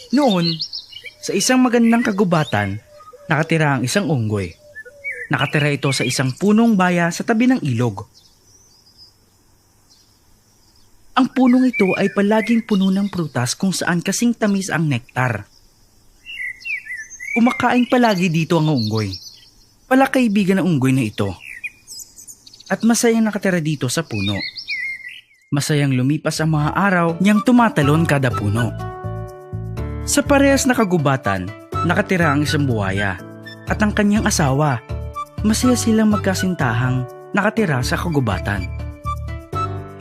Noon, sa isang magandang kagubatan, nakatira ang isang unggoy. Nakatira ito sa isang punong baya sa tabi ng ilog. Ang punong ito ay palaging puno ng prutas kung saan kasing tamis ang nektar. Kumakain palagi dito ang unggoy. Palakaibigan ng unggoy na ito. At masayang nakatira dito sa puno. Masayang lumipas ang mga araw niyang tumatalon kada puno. Sa parehas na kagubatan, nakatira ang isang buhaya at ang kanyang asawa. Masaya silang magkasintahang nakatira sa kagubatan.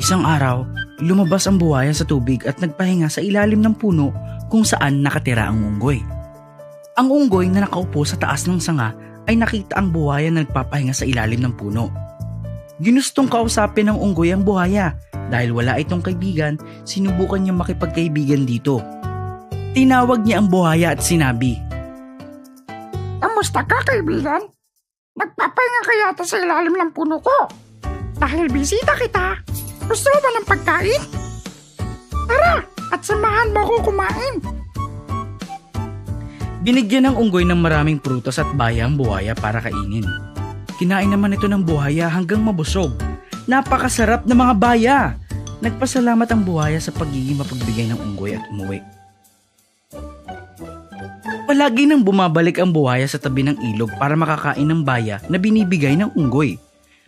Isang araw, lumabas ang buhaya sa tubig at nagpahinga sa ilalim ng puno kung saan nakatira ang unggoy. Ang unggoy na nakaupo sa taas ng sanga ay nakita ang buhaya na nagpapahinga sa ilalim ng puno. Ginustong kausapin ng unggoy ang buhaya dahil wala itong kaibigan, sinubukan niya makipagkaibigan dito. Tinawag niya ang buhaya at sinabi, "Kamusta ka, kaibigan? Nagpapahinga ka yata sa ilalim ng puno ko. Dahil bisita kita, gusto mo ba ng pagkain? Tara, at samahan mo ako kumain." Binigyan ng unggoy ng maraming prutas at baya ang buhaya para kainin. Kinain naman ito ng buhaya hanggang mabusog. Napakasarap ng mga baya! Nagpasalamat ang buhaya sa pagiging mapagbigay ng unggoy at umuwi. Palagi nang bumabalik ang buhaya sa tabi ng ilog para makakain ng baya na binibigay ng unggoy.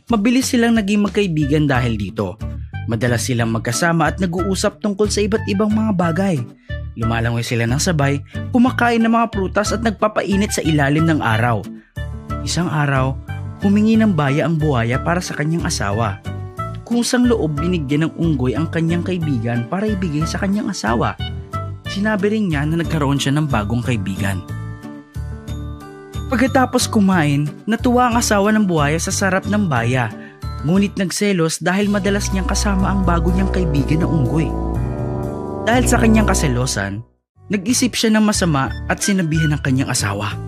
Mabilis silang naging magkaibigan dahil dito. Madalas silang magkasama at nag-uusap tungkol sa iba't ibang mga bagay. Lumalangoy sila ng sabay, kumakain ng mga prutas at nagpapainit sa ilalim ng araw. Isang araw, humingi ng baya ang buhaya para sa kanyang asawa. Kusang loob binigyan ng unggoy ang kanyang kaibigan para ibigay sa kanyang asawa. Sinabi rin niya na nagkaroon siya ng bagong kaibigan. Pagkatapos kumain, natuwa ang asawa ng buhaya sa sarap ng baya. Ngunit nagselos dahil madalas niyang kasama ang bago niyang kaibigan na unggoy. Dahil sa kanyang kaselosan, nag-isip siya ng masama at sinabihan ng kanyang asawa,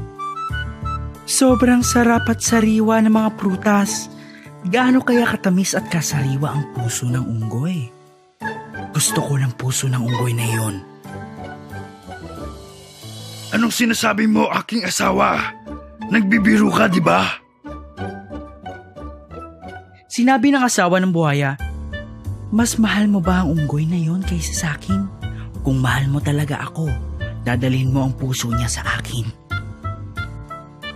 "Sobrang sarap at sariwa ng mga prutas. Gaano kaya katamis at kasariwa ang puso ng unggoy? Gusto ko ng puso ng unggoy na iyon." Anong sinasabi mo, aking asawa? Nagbibiro ka, di ba? Sinabi ng asawa ng buhaya, "Mas mahal mo ba ang unggoy na yon kaysa sa akin? Kung mahal mo talaga ako, dadalhin mo ang puso niya sa akin."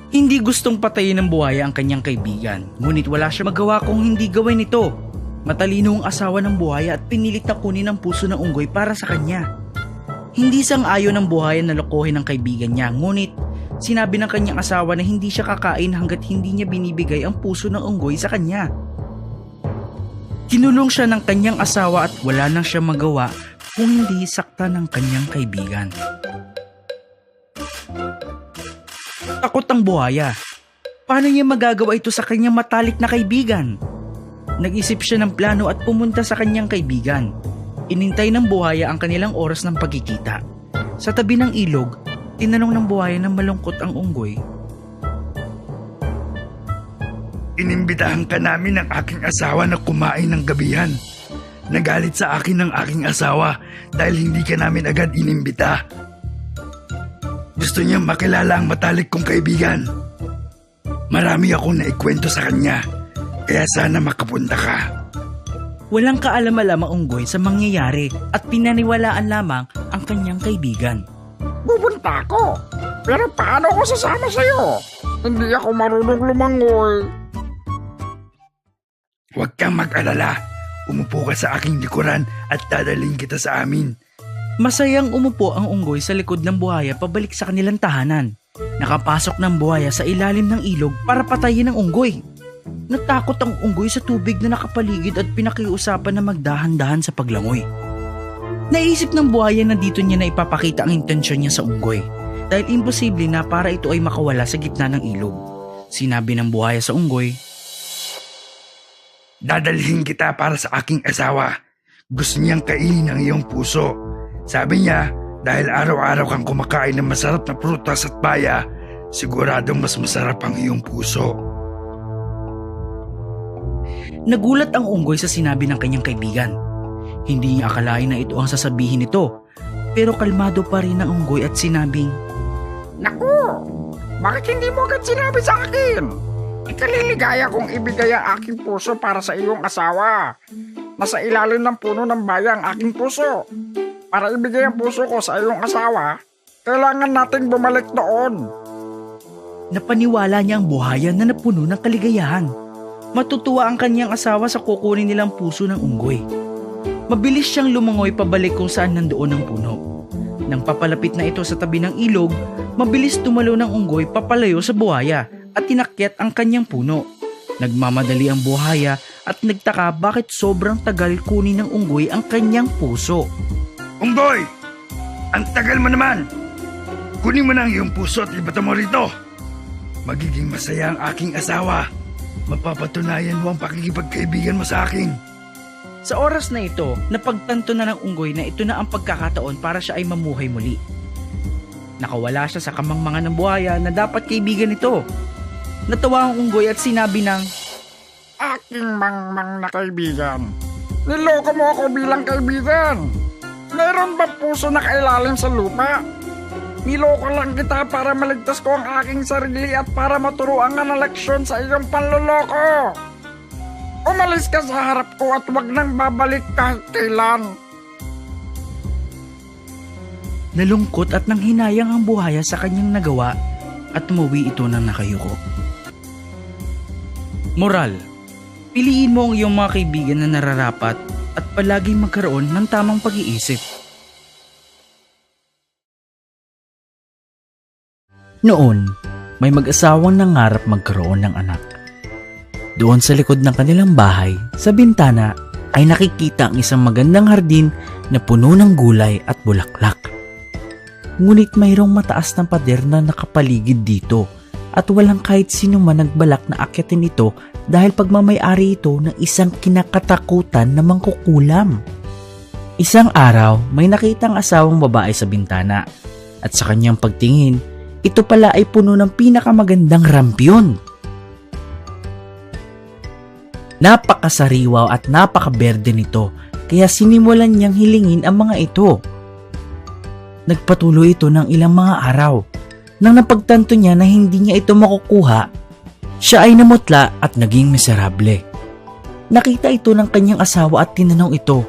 Hindi gustong patayin ng buhaya ang kanyang kaibigan, ngunit wala siya magawa kung hindi gawin ito. Matalino ang asawa ng buhaya at pinilit na kunin ang puso ng unggoy para sa kanya. Hindi sang-ayon ng buhaya na lokohin ang kaibigan niya, ngunit sinabi ng kanyang asawa na hindi siya kakain hanggat hindi niya binibigay ang puso ng unggoy sa kanya. Kinulong siya ng kanyang asawa at wala nang siya magawa kung hindi saktan ng kanyang kaibigan. Takot ang buhaya. Paano niya magagawa ito sa kanyang matalik na kaibigan? Nag-isip siya ng plano at pumunta sa kanyang kaibigan. Inintay ng buhaya ang kanilang oras ng pagkikita. Sa tabi ng ilog, tinanong ng buhaya na malungkot ang unggoy, Inimbitahan ka namin ng aking asawa na kumain ng gabihan. Nagalit sa akin ng aking asawa dahil hindi ka namin agad inimbita. Gusto niyang makilala ang matalik kong kaibigan. Marami akong naikwento sa kanya, kaya sana makapunta ka. Walang kaalam-alam ang unggoy sa mangyayari at pinaniwalaan lamang ang kanyang kaibigan. Pupunta ako, pero paano ako sasama sa'yo? Hindi ako marunong lumangoy. Huwag kang mag-alala. Umupo ka sa aking likuran at dadaling kita sa amin. Masayang umupo ang unggoy sa likod ng buhaya pabalik sa kanilang tahanan. Nakapasok ng buhaya sa ilalim ng ilog para patayin ang unggoy. Natakot ang unggoy sa tubig na nakapaligid at pinakiusapan na magdahan-dahan sa paglangoy. Naisip ng buhaya na dito niya na ipapakita ang intensyon niya sa unggoy dahil imposible na para ito ay makawala sa gitna ng ilog. Sinabi ng buhaya sa unggoy, Dadalhin kita para sa aking asawa. Gusto niyang kainin ang iyong puso. Sabi niya, dahil araw-araw kang kumakain ng masarap na prutas at baya, siguradong mas masarap ang iyong puso. Nagulat ang unggoy sa sinabi ng kanyang kaibigan. Hindi niya akalain na ito ang sasabihin nito. Pero kalmado pa rin ang unggoy at sinabing, Naku, bakit hindi mo agad sinabi sa akin? Ikaliligaya kong ibigay ang aking puso para sa iyong asawa. Nasa ilalim ng puno ng baya ang aking puso. Para ibigay ang puso ko sa iyong asawa, kailangan nating bumalik doon. napaniwala niya ang buhaya na napuno ng kaligayahan. Matutuwa ang kanyang asawa sa kukunin nilang puso ng unggoy. Mabilis siyang lumangoy pabalik kung saan nandoon ang puno. Nang papalapit na ito sa tabi ng ilog, mabilis tumalo ng unggoy papalayo sa buhaya at tinakyat ang kanyang puno. Nagmamadali ang buhaya at nagtaka bakit sobrang tagal kunin ng unggoy ang kanyang puso. Unggoy! Ang tagal mo naman! Kunin mo na ang iyong puso at ibata mo rito. Magiging masaya ang aking asawa. Mapapatunayan mo ang pakikipagkaibigan mo sa akin. Sa oras na ito, napagtanto na ng unggoy na ito na ang pagkakataon para siya ay mamuhay muli. Nakawala siya sa kamangmangan ng buhaya na dapat kaibigan nito. Natawa ang unggoy at sinabi ng, Aking mangmang na kaibigan. Niloko mo ako bilang kaibigan. Mayroon ba puso na kailalim sa lupa? Niloko lang kita para maligtas ko ang aking sarili at para maturuan ka ng leksyon sa iyong panloloko. Umalis ka sa harap ko at wag nang babalik kahit kailan. Nalungkot at nanghinayang ang buhaya sa kanyang nagawa at umuwi ito ng nakayuko. Moral: piliin mo ang iyong mga kaibigan na nararapat at palaging magkaroon ng tamang pag-iisip. Noon, may mag-asawang nangarap magkaroon ng anak. Doon sa likod ng kanilang bahay, sa bintana, ay nakikita ang isang magandang hardin na puno ng gulay at bulaklak. Ngunit mayroong mataas na pader na nakapaligid dito at walang kahit sino man nagbalak na akyatin ito dahil pagmamay-ari ito ng isang kinakatakutan na mangkukulam. Isang araw, may nakitang asawang babae sa bintana at sa kanyang pagtingin, ito pala ay puno ng pinakamagandang rampyon. Napakasariwa at napakaberde nito kaya sinimulan niyang hilingin ang mga ito. Nagpatuloy ito ng ilang mga araw. Nang napagtanto niya na hindi niya ito makukuha, siya ay namutla at naging miserable. Nakita ito ng kanyang asawa at tinanong ito,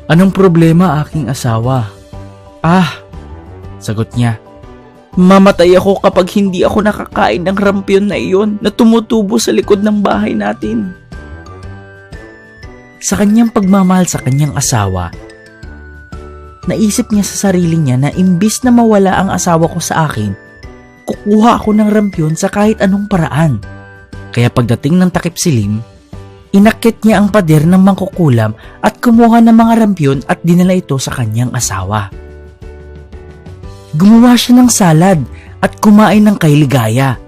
"Anong problema, aking asawa?" Sagot niya, "Mamatay ako kapag hindi ako nakakain ng rampyon na iyon na tumutubo sa likod ng bahay natin." Sa kanyang pagmamahal sa kanyang asawa, naisip niya sa sarili niya na imbis na mawala ang asawa ko sa akin, kukuha ako ng rampyon sa kahit anong paraan. Kaya pagdating ng takip silim, inakyat niya ang pader ng mangkukulam at kumuha ng mga rampyon at dinala ito sa kanyang asawa. Gumawa siya ng salad at kumain ng kailigaya.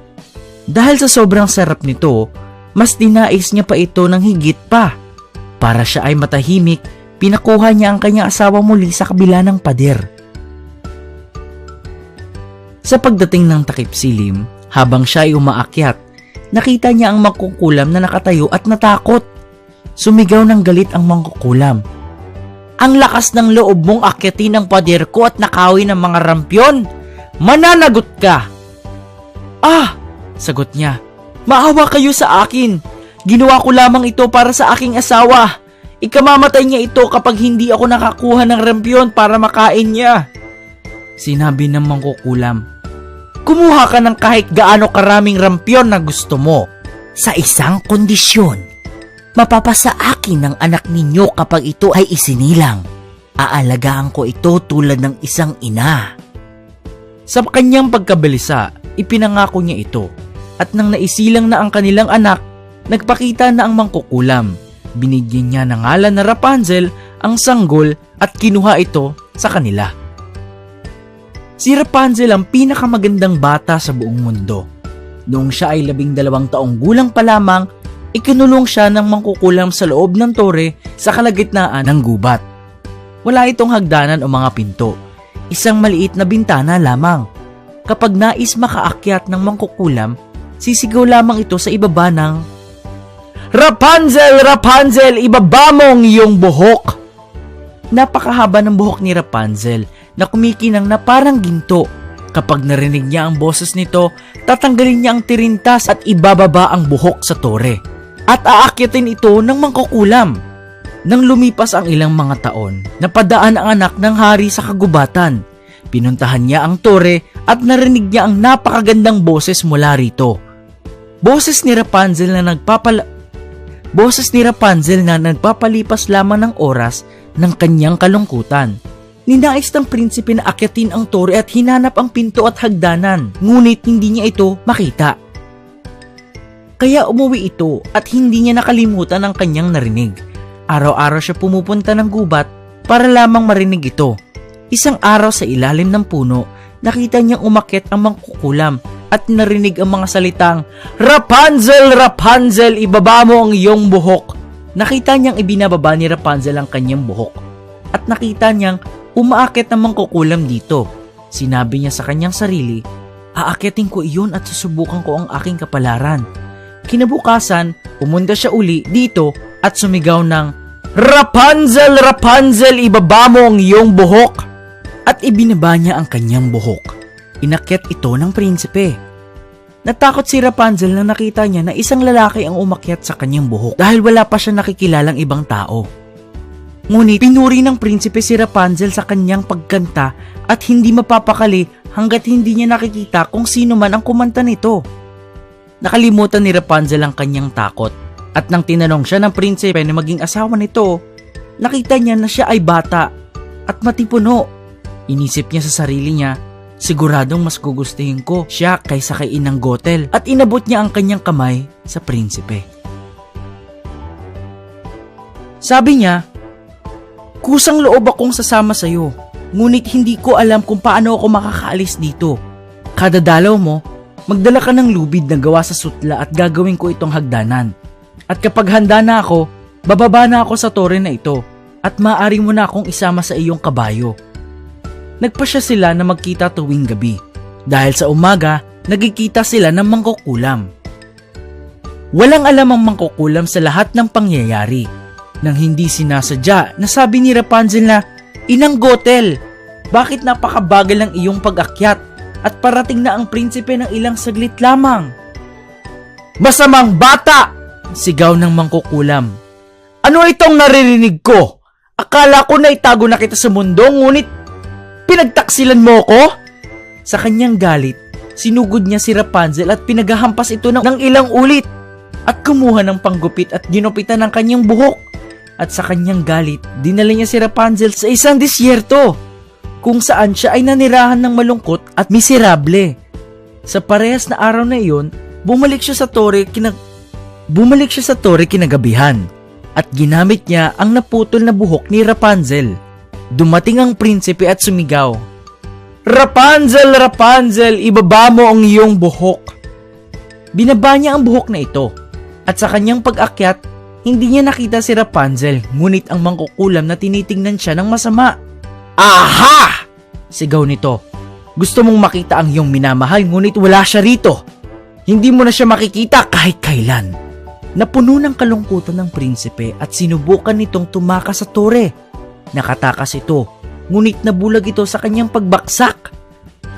Dahil sa sobrang sarap nito, mas dinais niya pa ito ng higit pa. Para siya ay matahimik, pinakuha niya ang kanyang asawa muli sa kabila ng pader. Sa pagdating ng takip silim, habang siya ay umaakyat, nakita niya ang mangkukulam na nakatayo at natakot. Sumigaw ng galit ang mangkukulam. "Ang lakas ng loob mong akyatin ang pader ko at nakawin ng mga rampyon! Mananagot ka!" Sagot niya, "Maawa kayo sa akin! Ginawa ko lamang ito para sa aking asawa. Ikamamatay niya ito kapag hindi ako nakakuha ng rampyon para makain niya." Sinabi ng mangkukulam, "Kumuha ka ng kahit gaano karaming rampyon na gusto mo. Sa isang kondisyon, mapapasa akin ng anak ninyo kapag ito ay isinilang. Aalagaan ko ito tulad ng isang ina." Sa kanyang pagkabalisa, ipinangako niya ito. At nang naisilang na ang kanilang anak, nagpakita na ang mangkukulam. Binigyan niya ng ngalan na Rapunzel ang sanggol at kinuha ito sa kanila. Si Rapunzel ang pinakamagandang bata sa buong mundo. Noong siya ay 12 taong gulang pa lamang, ikinulong siya ng mangkukulam sa loob ng tore sa kalagitnaan ng gubat. Wala itong hagdanan o mga pinto. Isang maliit na bintana lamang. Kapag nais makaakyat ng mangkukulam, sisigaw lamang ito sa ibaba ng, "Rapunzel! Rapunzel! Ibaba mo ang iyong buhok!" Napakahaba ng buhok ni Rapunzel na kumikinang na parang ginto. Kapag narinig niya ang boses nito, tatanggalin niya ang tirintas at ibababa ang buhok sa tore. At aakyatin ito ng mangkukulam. Nang lumipas ang ilang mga taon, napadaan ang anak ng hari sa kagubatan. Pinuntahan niya ang tore at narinig niya ang napakagandang boses mula rito. Boses ni Rapunzel na nagpapalipas lamang ng oras ng kanyang kalungkutan. Ninais ng prinsipe na akyatin ang tore at hinanap ang pinto at hagdanan, ngunit hindi niya ito makita. Kaya umuwi ito at hindi niya nakalimutan ang kanyang narinig. Araw-araw siya pumupunta ng gubat para lamang marinig ito. Isang araw sa ilalim ng puno, nakita niyang umakyat ang mangkukulam at narinig ang mga salitang, "Rapunzel, Rapunzel, ibaba mo ang iyong buhok." Nakita niyang ibinababa ni Rapunzel ang kanyang buhok at nakita niyang umaakyat ang mangkukulam dito. Sinabi niya sa kanyang sarili, "Aakyatin ko iyon at susubukan ko ang aking kapalaran." Kinabukasan, pumunta siya uli dito at sumigaw ng, "Rapunzel, Rapunzel, ibaba mo ang iyong buhok." At ibinaba niya ang kanyang buhok. Inakyat ito ng prinsipe. Natakot si Rapunzel na nakita niya na isang lalaki ang umakyat sa kanyang buhok dahil wala pa siya nakikilalang ibang tao. Ngunit pinuri ng prinsipe si Rapunzel sa kanyang pagkanta at hindi mapapakali hanggat hindi niya nakikita kung sino man ang kumanta nito. Nakalimutan ni Rapunzel ang kanyang takot at nang tinanong siya ng prinsipe na maging asawa nito, nakita niya na siya ay bata at matipuno. Inisip niya sa sarili niya, siguradong mas gugustuhin ko siya kaysa kay Inang Gothel, at inabot niya ang kanyang kamay sa prinsipe. Sabi niya, "Kusang loob akong sasama sa iyo, ngunit hindi ko alam kung paano ako makakaalis dito. Kada dalaw mo, magdala ka ng lubid na gawa sa sutla at gagawin ko itong hagdanan. At kapag handa na ako, bababa na ako sa tore na ito at maaari mo na akong isama sa iyong kabayo." Nagpasya sila na magkita tuwing gabi. Dahil sa umaga, nagkikita sila ng mangkukulam. Walang alam ang mangkukulam sa lahat ng pangyayari. Nang hindi sinasadya, nasabi ni Rapunzel na, "Inang Gothel, bakit napakabagal ng iyong pag-akyat at parating na ang prinsipe ng ilang saglit lamang?" "Masamang bata!" sigaw ng mangkukulam. "Ano itong naririnig ko? Akala ko na itago na kita sa mundo, ngunit pinagtaksilan mo ko?" Sa kanyang galit, sinugod niya si Rapunzel at pinaghahampas ito ng ilang ulit at kumuha ng panggupit at ginupitan ng kanyang buhok. At sa kanyang galit, dinala niya si Rapunzel sa isang disyerto kung saan siya ay nanirahan ng malungkot at miserable. Sa parehas na araw na iyon, bumalik siya sa tore kinagabihan at ginamit niya ang naputol na buhok ni Rapunzel. Dumating ang prinsipe at sumigaw, "Rapunzel, Rapunzel, ibaba mo ang iyong buhok." Binaba niya ang buhok na ito at sa kanyang pag-akyat, hindi niya nakita si Rapunzel, ngunit ang mangkukulam na tinitingnan siya ng masama. "Aha!" sigaw nito. "Gusto mong makita ang iyong minamahal, ngunit wala siya rito. Hindi mo na siya makikita kahit kailan." Napuno ng kalungkutan ng prinsipe at sinubukan nitong tumakas sa tore. Nakatakas ito, ngunit nabulag ito sa kanyang pagbaksak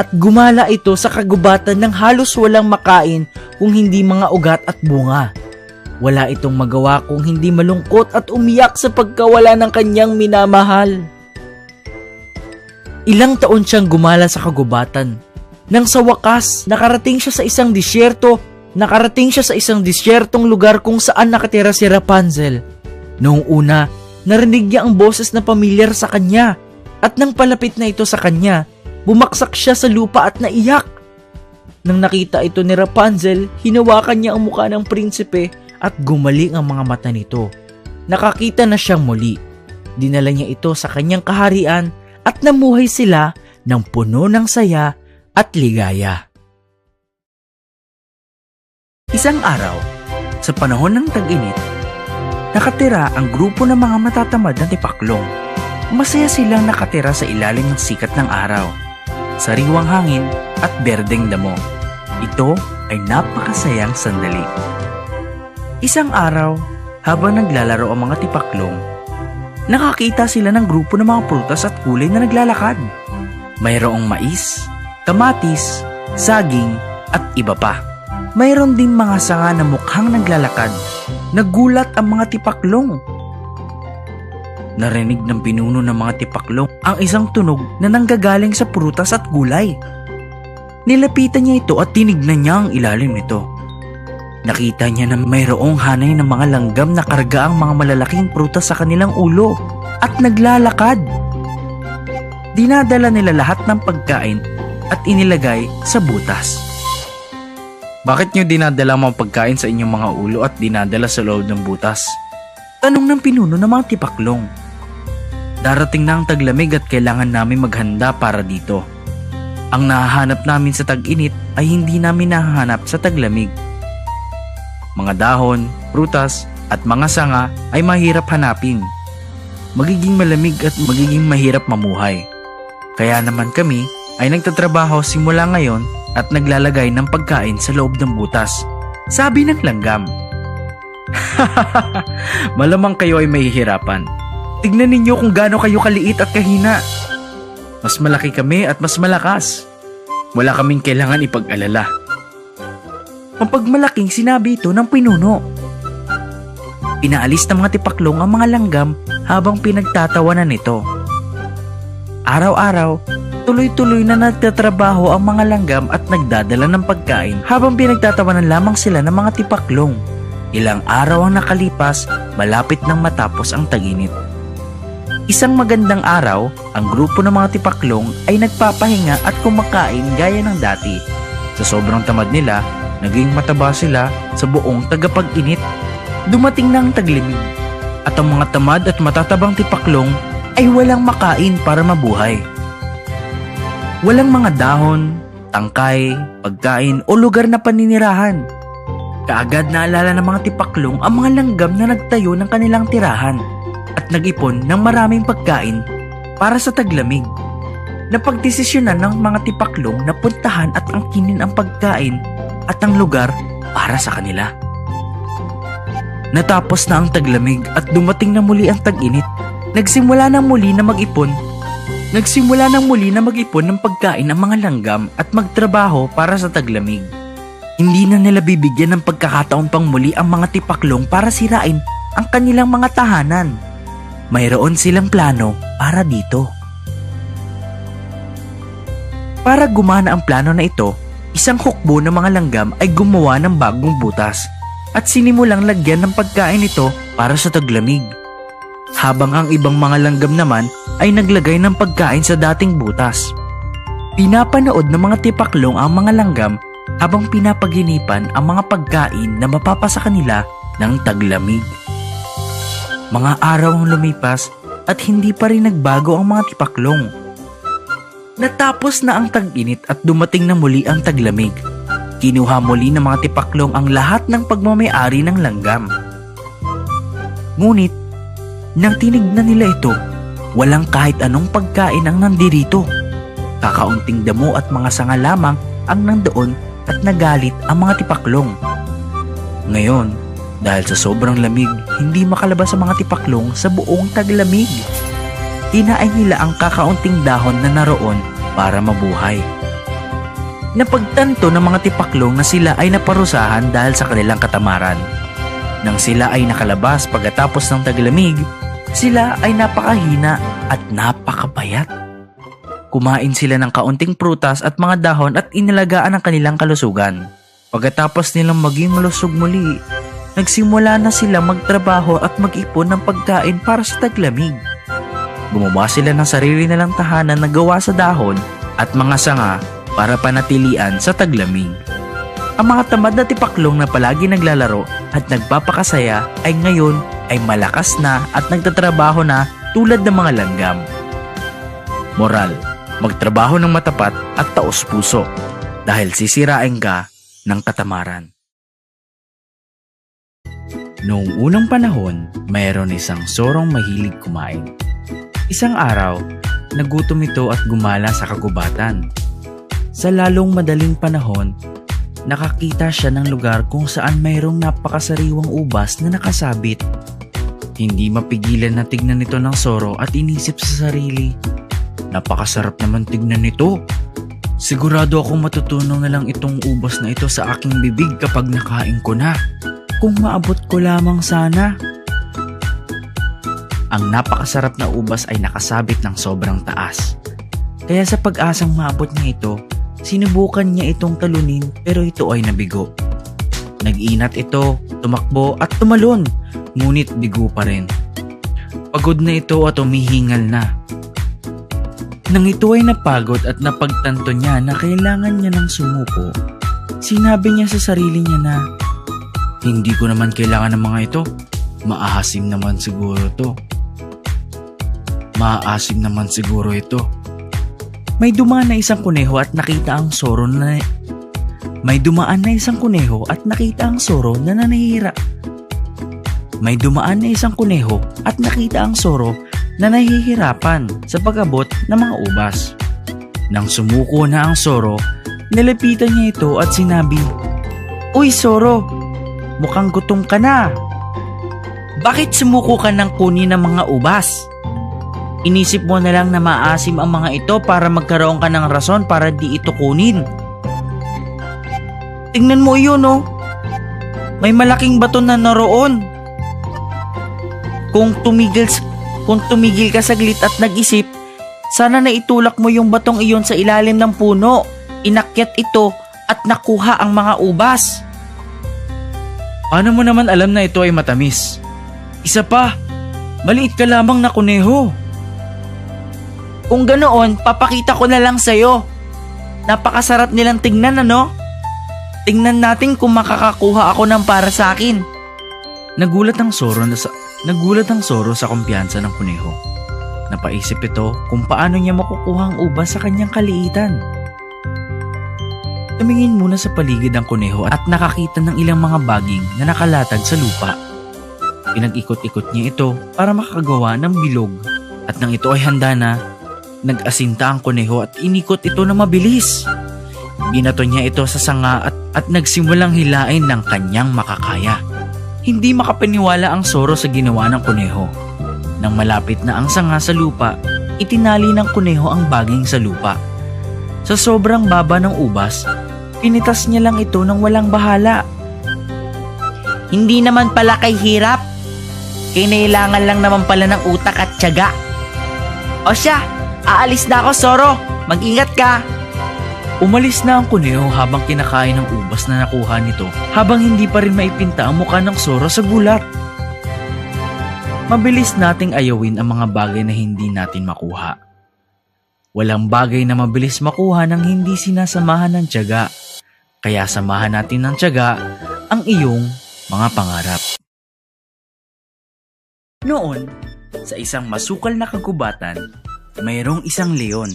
at gumala ito sa kagubatan ng halos walang makain kung hindi mga ugat at bunga. Wala itong magawa kung hindi malungkot at umiyak sa pagkawala ng kanyang minamahal. Ilang taon siyang gumala sa kagubatan. Nang sa wakas, nakarating siya sa isang disyertong lugar kung saan nakatira si Rapunzel. Noong una, narinig niya ang boses na pamilyar sa kanya at nang palapit na ito sa kanya, bumaksak siya sa lupa at naiyak. Nang nakita ito ni Rapunzel, hinawakan niya ang mukha ng prinsipe at gumaling ang mga mata nito. Nakakita na siyang muli. Dinala niya ito sa kanyang kaharian at namuhay sila ng puno ng saya at ligaya. Isang araw, sa panahon ng tag-init, nakatira ang grupo ng mga matatamad na tipaklong. Masaya silang nakatira sa ilalim ng sikat ng araw, sariwang hangin at berdeng damo. Ito ay napakasayang sandali. Isang araw, habang naglalaro ang mga tipaklong, nakakita sila ng grupo ng mga prutas at gulay na naglalakad. Mayroong mais, kamatis, saging at iba pa. Mayroon ding mga sanga na mukhang naglalakad. Nagulat ang mga tipaklong. Narinig ng pinuno ng mga tipaklong ang isang tunog na nanggagaling sa prutas at gulay. Nilapitan niya ito at tinignan niya ang ilalim nito. Nakita niya na mayroong hanay ng mga langgam na karga ang mga malalaking prutas sa kanilang ulo at naglalakad. Dinadala nila lahat ng pagkain at inilagay sa butas. Bakit niyo dinadala ang mga pagkain sa inyong mga ulo at dinadala sa loob ng butas? Tanong ng pinuno ng mga tipaklong. Darating na ang taglamig at kailangan namin maghanda para dito. Ang nahahanap namin sa tag-init ay hindi namin nahahanap sa taglamig. Mga dahon, prutas at mga sanga ay mahirap hanapin. Magiging malamig at magiging mahirap mamuhay. Kaya naman kami ay nagtatrabaho simula ngayon at naglalagay ng pagkain sa loob ng butas. Sabi ng langgam. Malamang kayo ay mahihirapan. Tignan ninyo kung gaano kayo kaliit at kahina. Mas malaki kami at mas malakas. Wala kaming kailangan ipag-alala. Mapagmalaking sinabi ito ng pinuno. Pinaalis ng mga tipaklong ang mga langgam habang pinagtatawanan nito. Araw-araw, tuloy-tuloy na nagtatrabaho ang mga langgam at nagdadala ng pagkain habang pinagtatawanan lamang sila ng mga tipaklong. Ilang araw ang nakalipas, malapit nang matapos ang tag-init. Isang magandang araw, ang grupo ng mga tipaklong ay nagpapahinga at kumakain gaya ng dati. Sa sobrang tamad nila, naging mataba sila sa buong tagapag-init. Dumating na ang taglimig at ang mga tamad at matatabang tipaklong ay walang makain para mabuhay. Walang mga dahon, tangkay, pagkain o lugar na paninirahan. Kaagad naalala ng mga tipaklong ang mga langgam na nagtayo ng kanilang tirahan at nag-ipon ng maraming pagkain para sa taglamig. Napagdesisyonan ng mga tipaklong na puntahan at angkinin ang pagkain at ang lugar para sa kanila. Natapos na ang taglamig at dumating na muli ang tag-init. Nagsimula ng muli na mag-ipon ng pagkain ang mga langgam at magtrabaho para sa taglamig. Hindi na nila bibigyan ng pagkakataon pang muli ang mga tipaklong para sirain ang kanilang mga tahanan. Mayroon silang plano para dito. Para gumana ang plano na ito, isang hukbo ng mga langgam ay gumawa ng bagong butas at sinimulang lagyan ng pagkain ito para sa taglamig. Habang ang ibang mga langgam naman ay naglagay ng pagkain sa dating butas. Pinapanood ng mga tipaklong ang mga langgam habang pinapaginipan ang mga pagkain na mapapasa kanila ng taglamig. Mga araw ang lumipas at hindi pa rin nagbago ang mga tipaklong. Natapos na ang tag-init at dumating na muli ang taglamig. Kinuha muli ng mga tipaklong ang lahat ng pagmamay-ari ng langgam. Ngunit, nang tinignan nila ito, walang kahit anong pagkain ang nandirito. Kakaunting damo at mga sanga lamang ang nandoon at nagalit ang mga tipaklong. Ngayon, dahil sa sobrang lamig, hindi makalabas ang mga tipaklong sa buong taglamig. Kinain nila ang kakaunting dahon na naroon para mabuhay. Napagtanto ng mga tipaklong na sila ay naparusahan dahil sa kanilang katamaran. Nang sila ay nakalabas pagkatapos ng taglamig, sila ay napakahina at napakapayat. Kumain sila ng kaunting prutas at mga dahon at inilagaan ang kanilang kalusugan. Pagkatapos nilang maging malusog muli, nagsimula na silang magtrabaho at mag-ipon ng pagkain para sa taglamig. Gumawa sila ng sarili nilang tahanan na gawa sa dahon at mga sanga para panatilian sa taglamig. Ang mga tamad na tipaklong na palagi naglalaro at nagpapakasaya ay ngayon ay malakas na at nagtatrabaho na tulad ng mga langgam. Moral, magtrabaho ng matapat at taos-puso dahil sisirain ka ng katamaran. Noong unang panahon, mayroon isang sorong mahilig kumain. Isang araw, nagutom ito at gumala sa kagubatan. Sa lalong madaling panahon, nakakita siya ng lugar kung saan mayroong napakasariwang ubas na nakasabit. Hindi mapigilan na tignan nito ng Zoro at inisip sa sarili, napakasarap naman tignan nito. Sigurado akong matutunaw na lang itong ubas na ito sa aking bibig kapag nakain ko na. Kung maabot ko lamang sana. Ang napakasarap na ubas ay nakasabit ng sobrang taas. Kaya sa pag-asang maabot niya ito, sinubukan niya itong talunin pero ito ay nabigo. Nag-inat ito, tumakbo at tumalon, ngunit bigo pa rin. Pagod na ito at umihingal na. Nang ito ay napagod at napagtanto niya na kailangan niya ng sumuko, sinabi niya sa sarili niya na, hindi ko naman kailangan ng mga ito. Maasim naman siguro ito. Maasim naman siguro ito. May dumaan na isang kuneho at nakita ang Zoro na nanahihira. May dumaan na isang kuneho at nakita ang Zoro na nahihirapan sa pag-abot ng mga ubas. Nang sumuko na ang Zoro, nilapitan niya ito at sinabi, "Uy Zoro, mukhang gutom ka na. Bakit sumuko ka ng kunin ng mga ubas? Inisip mo na lang na maasim ang mga ito para magkaroon ka ng rason para di ito kunin. Tingnan mo iyon oh. May malaking bato na naroon. Kung tumigil ka saglit at nag-isip, sana naitulak mo yung batong iyon sa ilalim ng puno. Inakyat ito at nakuha ang mga ubas." Paano mo naman alam na ito ay matamis? Isa pa, maliit ka lamang na kuneho. Kung ganoon, papakita ko na lang sa'yo. Napakasarap nilang tignan, ano? Tingnan natin kung makakakuha ako ng para sa akin. Nagulat ang Zoro sa kumpiyansa ng kuneho. Napaisip ito kung paano niya makukuha ang ubas sa kanyang kaliitan. Tumingin muna sa paligid ang kuneho at nakakita ng ilang mga baging na nakalatag sa lupa. Pinag-ikot-ikot niya ito para makagawa ng bilog at nang ito ay handa na, nag-asinta ang kuneho at inikot ito na mabilis. Binato niya ito sa sanga at nagsimulang hilain ng kanyang makakaya. Hindi makapaniwala ang Zoro sa ginawa ng kuneho. Nang malapit na ang sanga sa lupa, itinali ng kuneho ang baging sa lupa. Sa sobrang baba ng ubas, pinitas niya lang ito ng walang bahala. Hindi naman pala kay hirap. Kinailangan lang naman pala ng utak at tiyaga. O siya, aalis na ako Zoro. Mag-ingat ka. Umalis na ang kuneho habang kinakain ng ubas na nakuha nito habang hindi pa rin maipinta ang mukha ng Zoro sa gulat. Mabilis nating ayawin ang mga bagay na hindi natin makuha. Walang bagay na mabilis makuha nang hindi sinasamahan ng tiyaga. Kaya samahan natin ng tiyaga ang iyong mga pangarap. Noon, sa isang masukal na kagubatan, mayroong isang leon.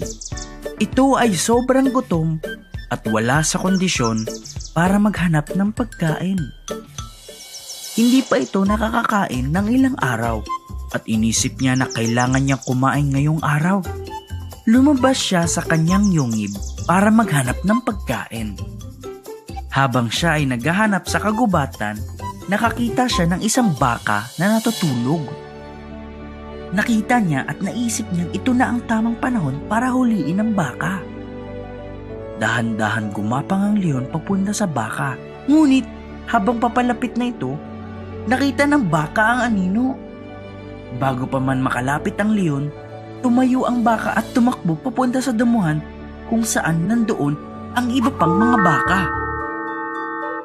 Ito ay sobrang gutom at wala sa kondisyon para maghanap ng pagkain. Hindi pa ito nakakakain ng ilang araw at inisip niya na kailangan niyang kumain ngayong araw. Lumabas siya sa kanyang yungib para maghanap ng pagkain. Habang siya ay naghahanap sa kagubatan, nakakita siya ng isang baka na natutulog. Nakita niya at naisip niyang ito na ang tamang panahon para huliin ang baka. Dahan-dahan gumapang ang leon papunta sa baka. Ngunit habang papalapit na ito, nakita ng baka ang anino. Bago pa man makalapit ang leon, tumayo ang baka at tumakbo papunta sa damuhan kung saan nandoon ang iba pang mga baka.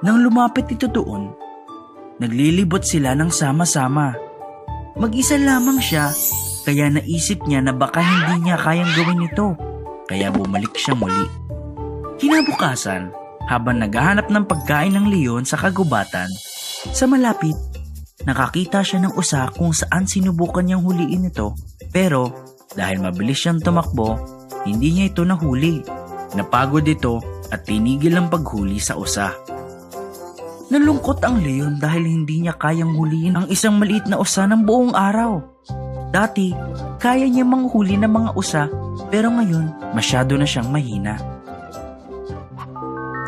Nang lumapit ito doon, naglilibot sila ng sama-sama. Mag-isa lamang siya, kaya naisip niya na baka hindi niya kayang gawin ito, kaya bumalik siya muli. Kinabukasan, habang naghahanap ng pagkain ng leon sa kagubatan, sa malapit, nakakita siya ng usa kung saan sinubukan niyang huliin ito, pero dahil mabilis siyang tumakbo, hindi niya ito nahuli. Napagod ito at tinigil ang paghuli sa usa. Nalungkot ang leon dahil hindi niya kayang huliin ang isang maliit na usa ng buong araw. Dati, kaya niya manghuli ng mga usa pero ngayon masyado na siyang mahina.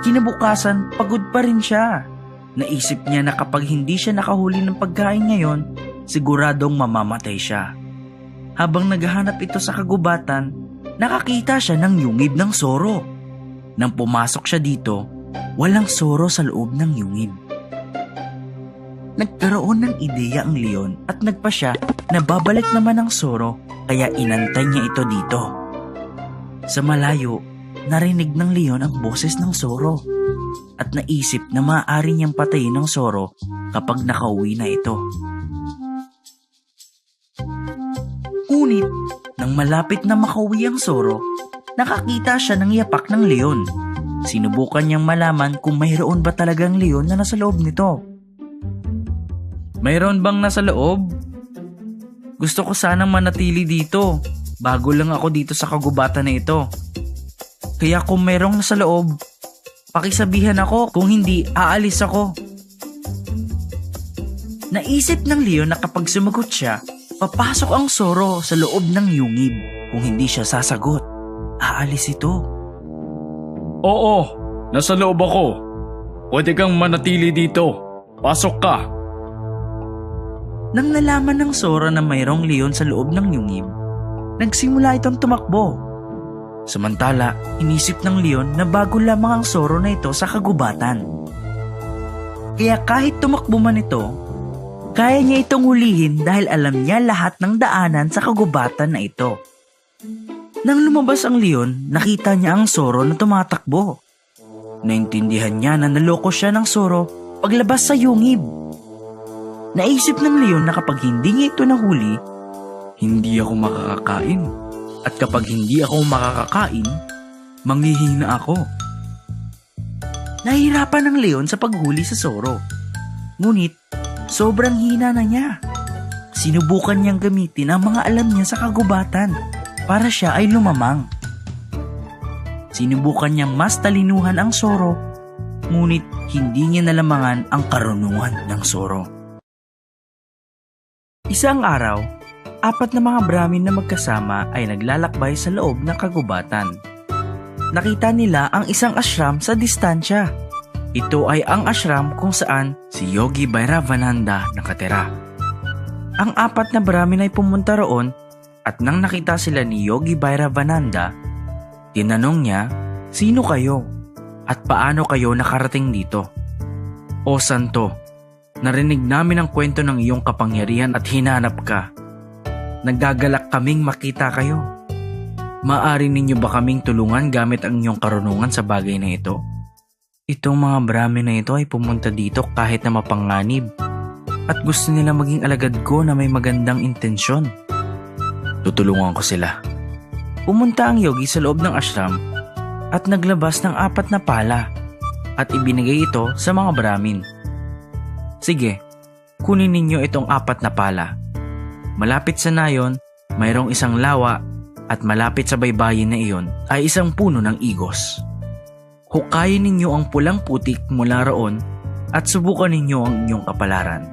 Kinabukasan, pagod pa rin siya. Naisip niya na kapag hindi siya nakahuli ng pagkain ngayon, siguradong mamamatay siya. Habang naghahanap ito sa kagubatan, nakakita siya ng yungib ng Soro. Nang pumasok siya dito, walang Soro sa loob ng yungib. Nagkaroon ng ideya ang leon at nagpasya na babalik naman ang Soro, kaya inantay niya ito dito. Sa malayo, narinig ng leon ang boses ng Soro at naisip na maaari niyang patayin ng Soro kapag nakauwi na ito. Ngunit, nang malapit na makauwi ang Soro, nakakita siya ng yapak ng leon. Sinubukan niyang malaman kung mayroon ba talagang leon na nasa loob nito. Mayroon bang nasa loob? Gusto ko sanang manatili dito. Bago lang ako dito sa kagubatan na ito. Kaya kung mayroong nasa loob, pakisabihan ako, kung hindi, aalis ako. Naisip ng leon na kapag sumagot siya, papasok ang Soro sa loob ng yungib. Kung hindi siya sasagot, aalis ito. Oo, nasa loob ako. Pwede kang manatili dito. Pasok ka. Nang nalaman ng Soro na mayroong leon sa loob ng yungib, nagsimula itong tumakbo. Samantala, inisip ng leon na bago lamang ang Soro na ito sa kagubatan. Kaya kahit tumakbo man ito, kaya niya itong hulihin dahil alam niya lahat ng daanan sa kagubatan na ito. Nang lumabas ang leon, nakita niya ang Soro na tumatakbo. Naintindihan niya na naloko siya ng Soro paglabas sa yungib. Naisip ng leon na kapag hindi niya ito nahuli, hindi ako makakakain. At kapag hindi ako makakakain, manghihina ako. Nahihirapan ang leon sa paghuli sa Soro. Ngunit, sobrang hina na niya. Sinubukan niyang gamitin ang mga alam niya sa kagubatan para siya ay lumamang. Sinubukan niyang mas talinuhan ang Soro, ngunit hindi niya nalamangan ang karunungan ng Soro. Isang araw, 4 na mga Brahmin na magkasama ay naglalakbay sa loob ng kagubatan. Nakita nila ang isang ashram sa distansya. Ito ay ang ashram kung saan si Yogi Bhairavananda nakatira. Ang 4 na Brahmin ay pumunta roon at nang nakita sila ni Yogi Bhairavananda, tinanong niya, "Sino kayo? At paano kayo nakarating dito?" "O Santo, narinig namin ang kwento ng iyong kapangyarihan at hinanap ka. Naggagalak kaming makita kayo. Maaari ninyo ba kaming tulungan gamit ang inyong karunungan sa bagay na ito?" Itong mga Brahmin na ito ay pumunta dito kahit na mapanganib at gusto nila maging alagad ko na may magandang intensyon. Tutulungan ko sila. Pumunta ang yogi sa loob ng ashram at naglabas ng 4 na pala at ibinigay ito sa mga Brahmin. "Sige, kunin ninyo itong 4 na pala. Malapit sa nayon, mayroong isang lawa at malapit sa baybayin na iyon ay isang puno ng igos. Hukayin ninyo ang pulang putik mula roon at subukan ninyo ang inyong kapalaran."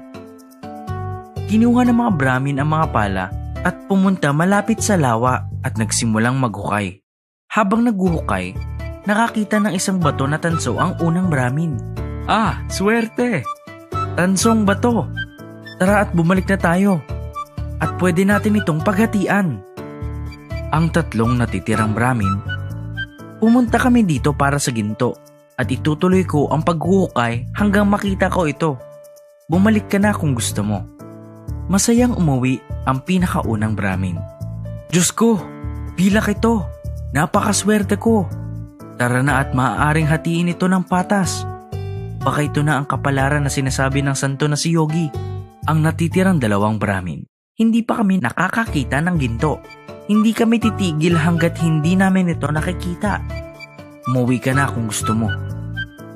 Kinuha ng mga Brahmin ang mga pala at pumunta malapit sa lawa at nagsimulang maghukay. Habang naghuhukay, nakakita ng isang bato na tanso ang unang Brahmin. "Ah, swerte! Tansong bato! Tara at bumalik na tayo. At pwede natin itong paghatian." Ang 3 natitirang Brahmin, "Pumunta kami dito para sa ginto at itutuloy ko ang paghuhukay hanggang makita ko ito. Bumalik ka na kung gusto mo." Masayang umuwi ang pinakaunang Brahmin. "Diyos ko, pilak ito. Napakaswerte ko. Tara na at maaaring hatiin ito ng patas. Baka ito na ang kapalaran na sinasabi ng santo na si Yogi." Ang natitirang 2 Brahmin, "Hindi pa kami nakakakita ng ginto. Hindi kami titigil hanggat hindi namin ito nakikita. Umuwi ka na kung gusto mo."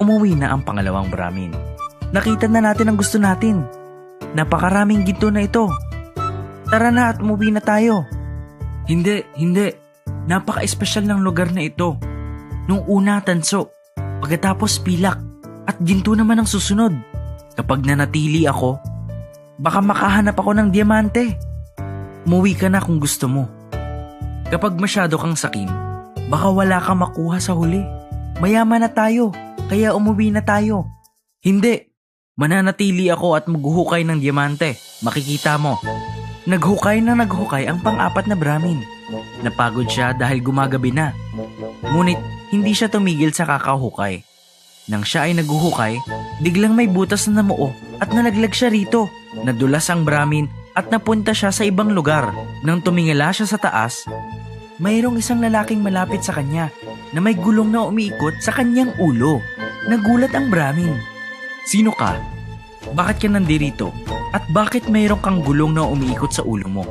Umuwi na ang 2 Brahmin. "Nakita na natin ang gusto natin. Napakaraming ginto na ito. Tara na at umuwi na tayo." Hindi. Napaka-espesyal ng lugar na ito. Nung una tanso, pagkatapos pilak, at ginto naman ang susunod. Kapag nanatili ako, baka makahanap ako ng diamante. Umuwi ka na kung gusto mo. Kapag masyado kang sakim, baka wala kang makuha sa huli. Mayaman na tayo, kaya umuwi na tayo." "Hindi, Mananatili ako at maghuhukay ng diamante. Makikita mo. Naghukay na naghukay ang pang-apat na Brahmin. Napagod siya dahil gumagabi na. Ngunit hindi siya tumigil sa kakahukay. Nang siya ay naghuhukay, biglang may butas na namuo at nalaglag siya rito. Nadulas ang Brahmin at napunta siya sa ibang lugar. Nang tumingala siya sa taas, mayroong isang lalaking malapit sa kanya na may gulong na umiikot sa kanyang ulo. Nagulat ang Brahmin. Sino ka? Bakit ka nandirito? At bakit mayroong kang gulong na umiikot sa ulo mo?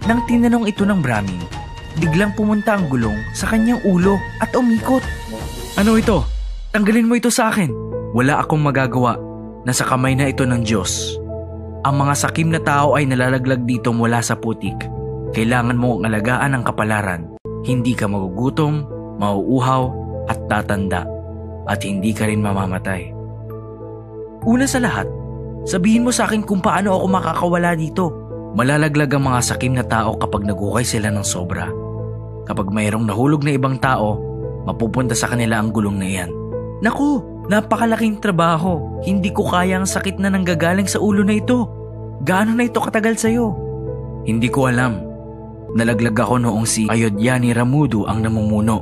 Nang tinanong ito ng Brahmin, biglang pumunta ang gulong sa kanyang ulo at umikot. Ano ito? Tanggalin mo ito sa akin. Wala akong magagawa. Nasa kamay na ito ng Diyos. Ang mga sakim na tao ay nalalaglag dito mula sa putik. Kailangan mo ang alagaan ng kapalaran. Hindi ka magugutom, mauuhaw at tatanda. At hindi ka rin mamamatay. Una sa lahat, sabihin mo sa akin kung paano ako makakawala dito. Malalaglag ang mga sakim na tao kapag naghukay sila ng sobra. Kapag mayroong nahulog na ibang tao, mapupunta sa kanila ang gulong na iyan. Naku, napakalaking trabaho. Hindi ko kaya ang sakit na nanggagaling sa ulo na ito. Gaano na ito katagal sa'yo? Hindi ko alam. Nalaglag ako noong si Ayodhya Ramudu ang namumuno.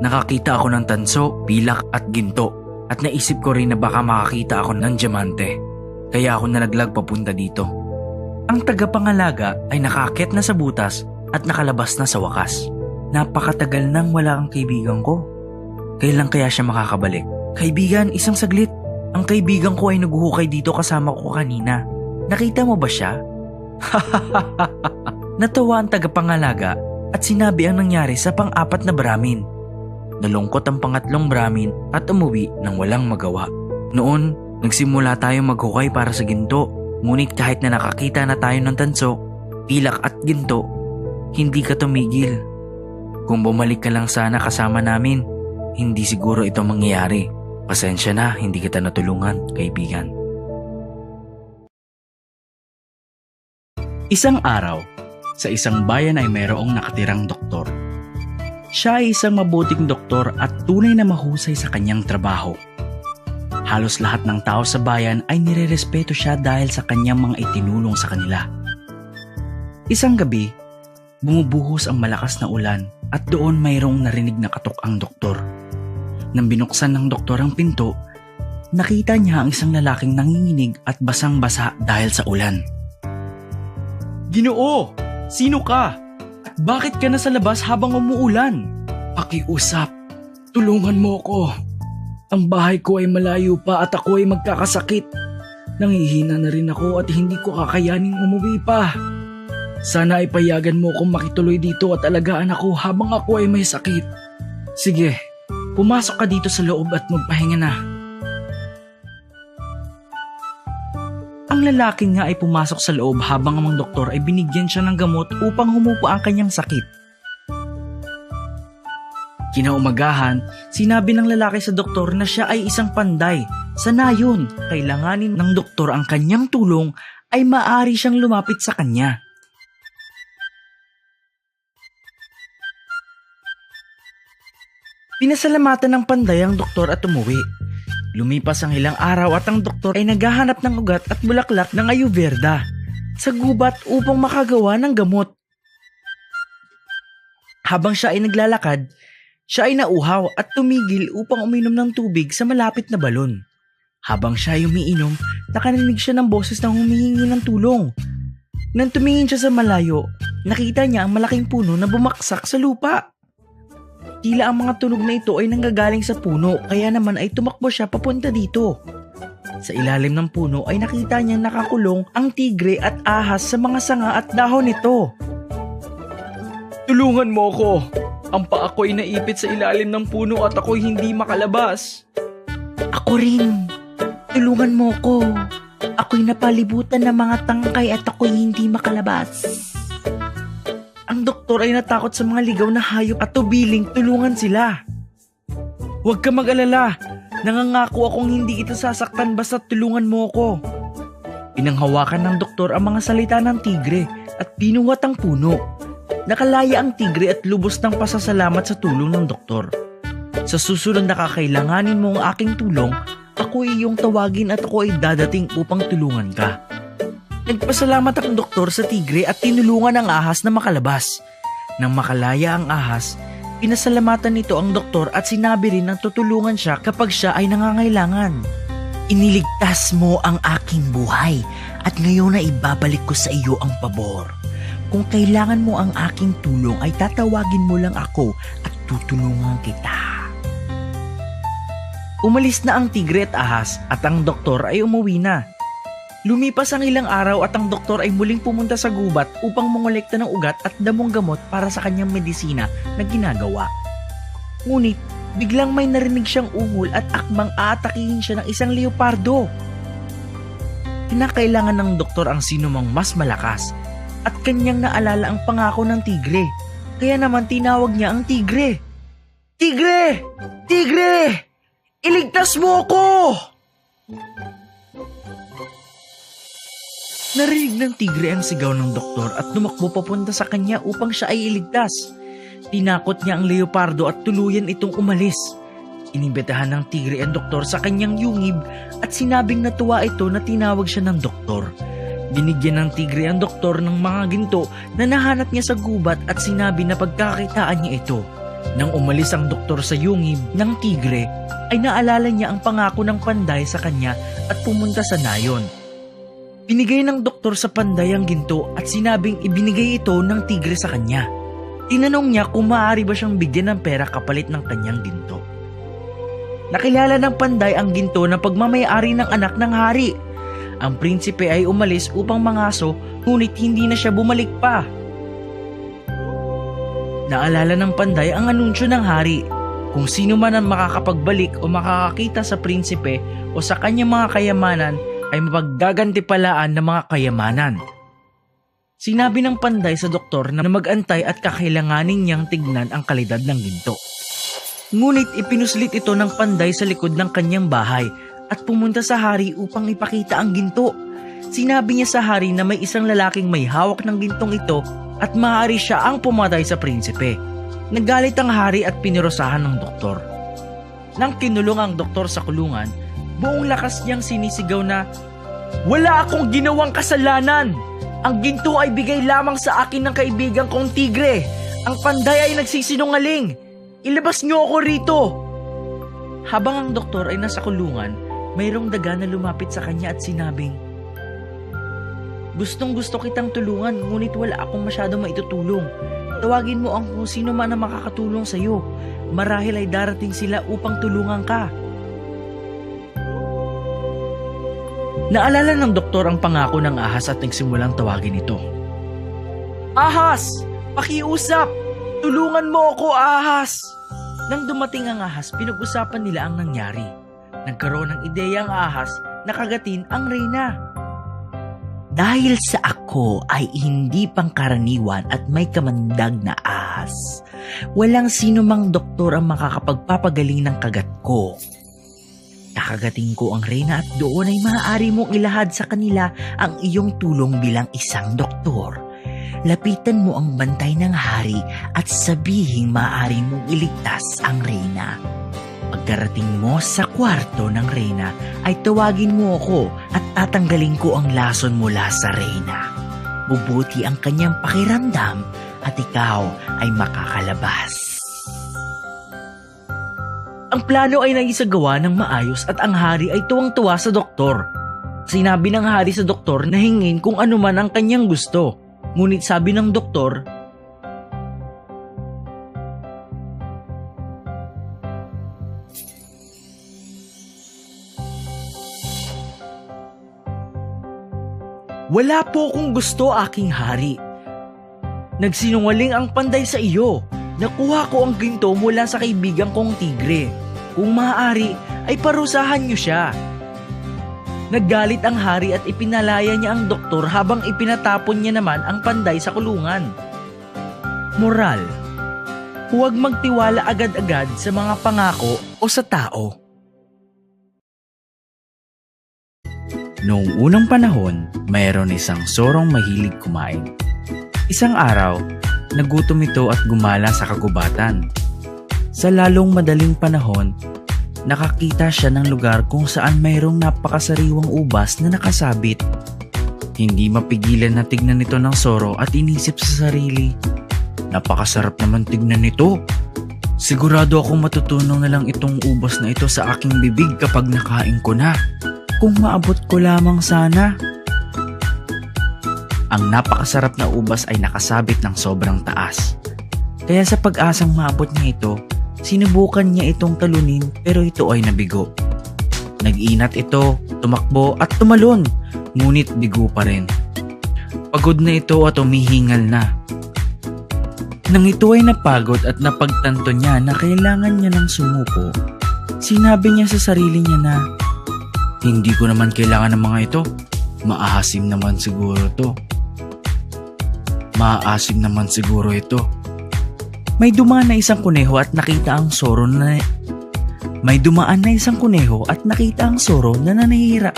Nakakita ako ng tanso, pilak at ginto. At naisip ko rin na baka makakita ako ng diamante. Kaya ako nalaglag papunta dito. Ang tagapangalaga ay nakaakyat na sa butas at nakalabas na sa wakas. Napakatagal nang wala ang kaibigan ko. Kailan kaya siya makakabalik? Kaibigan, isang saglit. Ang kaibigan ko ay naghuhukay dito kasama ko kanina. Nakita mo ba siya? Natawa ang tagapangalaga at sinabi ang nangyari sa pang-apat na Brahmin. Nalungkot ang pangatlong Brahmin at umuwi nang walang magawa. Noon, nagsimula tayong maghukay para sa ginto. Ngunit kahit na nakakita na tayo ng tanso, pilak at ginto, hindi ka tumigil. Kung bumalik ka lang sana kasama namin, hindi siguro ito mangyayari. Pasensya na, hindi kita natulungan, kaibigan. Isang araw, sa isang bayan ay mayroong nakatirang doktor. Siya ay isang mabuting doktor at tunay na mahusay sa kanyang trabaho. Halos lahat ng tao sa bayan ay nirerespeto siya dahil sa kanyang mga itinulong sa kanila. Isang gabi, bumubuhos ang malakas na ulan at doon mayroong narinig na katok ang doktor. Nang binuksan ng doktor ang pinto, nakita niya ang isang lalaking nanginginig at basang-basa dahil sa ulan. Ginoo! Sino ka? At bakit ka nasa labas habang umuulan? Pakiusap. Tulungan mo ko. Ang bahay ko ay malayo pa at ako ay magkakasakit. Nangihina na rin ako at hindi ko kakayaning umuwi pa. Sana ay payagan mo kung makituloy dito at alagaan ako habang ako ay may sakit. Sige, pumasok ka dito sa loob at magpahinga na. Ang lalaki nga ay pumasok sa loob habang ang mga doktor ay binigyan siya ng gamot upang humupa ang kanyang sakit. Kinaumagahan, sinabi ng lalaki sa doktor na siya ay isang panday. Sanayon, kailanganin ng doktor ang kanyang tulong ay maaari siyang lumapit sa kanya. Pinasalamatan ng panday ang doktor at umuwi. Lumipas ang ilang araw at ang doktor ay naghahanap ng ugat at bulaklak ng ayurveda sa gubat upang makagawa ng gamot. Habang siya ay naglalakad, siya ay nauhaw at tumigil upang uminom ng tubig sa malapit na balon. Habang siya ay umiinom, nakarinig siya ng boses na humihingi ng tulong. Nang tumingin siya sa malayo, nakita niya ang malaking puno na bumaksak sa lupa. Tila ang mga tunog na ito ay nanggagaling sa puno, kaya naman ay tumakbo siya papunta dito. Sa ilalim ng puno ay nakita niya nakakulong ang tigre at ahas sa mga sanga at dahon nito. Tulungan mo ako! Ang paa ko ay naipit sa ilalim ng puno at ako'y hindi makalabas. Ako rin! Tulungan mo ko! Ako'y napalibutan ng mga tangkay at ako'y hindi makalabas. Ang doktor ay natakot sa mga ligaw na hayop at tubiling tulungan sila. Huwag ka mag-alala. Nangangako akong hindi kita sasaktan basta tulungan mo ako. Pinanghawakan ng doktor ang mga salita ng tigre at pinuwat ang puno. Nakalaya ang tigre at lubos ng pasasalamat sa tulong ng doktor. Sa susunod na kakailanganin mo ang aking tulong, ako ay iyong tawagin at ako ay dadating upang tulungan ka. Nagpasalamat ang doktor sa tigre at tinulungan ang ahas na makalabas. Nang makalaya ang ahas, pinasalamatan nito ang doktor at sinabi rin na tutulungan siya kapag siya ay nangangailangan. Iniligtas mo ang aking buhay at ngayon na ibabalik ko sa iyo ang pabor. Kung kailangan mo ang aking tulong ay tatawagin mo lang ako at tutulungan kita. Umalis na ang tigre at ahas at ang doktor ay umuwi na. Lumipas ang ilang araw at ang doktor ay muling pumunta sa gubat upang mangolekta ng ugat at damong gamot para sa kanyang medisina na ginagawa. Ngunit biglang may narinig siyang ungol at akmang aatakihin siya ng isang leopardo. Kinakailangan ng doktor ang sinumang mas malakas at kanyang naalala ang pangako ng tigre. Kaya naman tinawag niya ang tigre. Tigre! Tigre! Iligtas mo ako! Narinig ng tigre ang sigaw ng doktor at tumakbo papunta sa kanya upang siya ay iligtas. Tinakot niya ang leopardo at tuluyan itong umalis. Inimbitahan ng tigre ang doktor sa kanyang yungib at sinabing natuwa ito na tinawag siya ng doktor. Binigyan ng tigre ang doktor ng mga ginto na nahanap niya sa gubat at sinabi na pagkakakitaan niya ito. Nang umalis ang doktor sa yungib ng tigre, ay naalala niya ang pangako ng panday sa kanya at pumunta sa nayon. Binigay ng doktor sa panday ang ginto at sinabing ibinigay ito ng tigre sa kanya. Tinanong niya kung maaari ba siyang bigyan ng pera kapalit ng kanyang ginto. Nakilala ng panday ang ginto na pagmamayari ng anak ng hari. Ang prinsipe ay umalis upang mangaso, ngunit hindi na siya bumalik pa. Naalala ng panday ang anunsyo ng hari. Kung sino man ang makakapagbalik o makakakita sa prinsipe o sa kanyang mga kayamanan ay mapaggagantipalaan ng mga kayamanan. Sinabi ng panday sa doktor na mag-antay at kakailanganin niyang tignan ang kalidad ng ginto. Ngunit ipinuslit ito ng panday sa likod ng kanyang bahay at pumunta sa hari upang ipakita ang ginto. Sinabi niya sa hari na may isang lalaking may hawak ng gintong ito at maaari siya ang pumatay sa prinsipe. Nagalit ang hari at pinirosahan ng doktor. Nang kinulong ang doktor sa kulungan, buong lakas niyang sinisigaw na, "Wala akong ginawang kasalanan! Ang ginto ay bigay lamang sa akin ng kaibigan kong tigre! Ang panday ay nagsisinungaling! Ilabas niyo ako rito!" Habang ang doktor ay nasa kulungan, mayroong daga na lumapit sa kanya at sinabing, "Gustong-gusto kitang tulungan, ngunit wala akong masyadong maitutulong. Tawagin mo ang kung sino man na makakatulong sa iyo. Marahil ay darating sila upang tulungan ka." Naalala ng doktor ang pangako ng ahas at nagsimulang tawagin ito. "Ahas! Pakiusap! Tulungan mo ako, ahas!" Nang dumating ang ahas, pinag-usapan nila ang nangyari. Nagkaroon ng ideya ang ahas na kagatin ang reyna. "Dahil sa ako ay hindi pangkaraniwan at may kamandag na ahas, walang sino mang doktor ang makakapagpapagaling ng kagat ko. Kakagating ko ang reyna at doon ay maaari mong ilahad sa kanila ang iyong tulong bilang isang doktor. Lapitan mo ang bantay ng hari at sabihing maaari mong iligtas ang reyna. Pagkarating mo sa kwarto ng reyna ay tawagin mo ako at tatanggalin ko ang lason mula sa reyna. Bubuti ang kanyang pakiramdam at ikaw ay makakalabas." Ang plano ay naisagawa ng maayos at ang hari ay tuwang-tuwa sa doktor. Sinabi ng hari sa doktor na hingin kung ano man ang kanyang gusto. Ngunit sabi ng doktor, "Wala po akong gusto, aking hari. Nagsinungaling ang panday sa iyo. Nakuha ko ang ginto mula sa kaibigan kong tigre. Kung maaari, ay parusahan niyo siya." Naggalit ang hari at ipinalaya niya ang doktor habang ipinatapon niya naman ang panday sa kulungan. Moral: huwag magtiwala agad-agad sa mga pangako o sa tao. Noong unang panahon, mayroon isang sorong mahilig kumain. Isang araw, nagutom ito at gumala sa kagubatan. Sa lalong madaling panahon, nakakita siya ng lugar kung saan mayroong napakasariwang ubas na nakasabit. Hindi mapigilan na tignan nito ng Zoro at inisip sa sarili, napakasarap naman tignan nito. Sigurado akong matutunaw na lang itong ubas na ito sa aking bibig kapag nakain ko na. Kung maabot ko lamang sana. Ang napakasarap na ubas ay nakasabit ng sobrang taas. Kaya sa pag-asang maabot niya ito, sinubukan niya itong talunin pero ito ay nabigo. Nag-inat ito, tumakbo at tumalon, ngunit bigo pa rin. Pagod na ito at umihingal na. Nang ito ay napagod at napagtanto niya na kailangan niya ng sumuko, sinabi niya sa sarili niya na, hindi ko naman kailangan ng mga ito. Maasim naman siguro to. Maasim naman siguro ito. May dumaan na isang kuneho at nakita ang Zoro na nanahihira.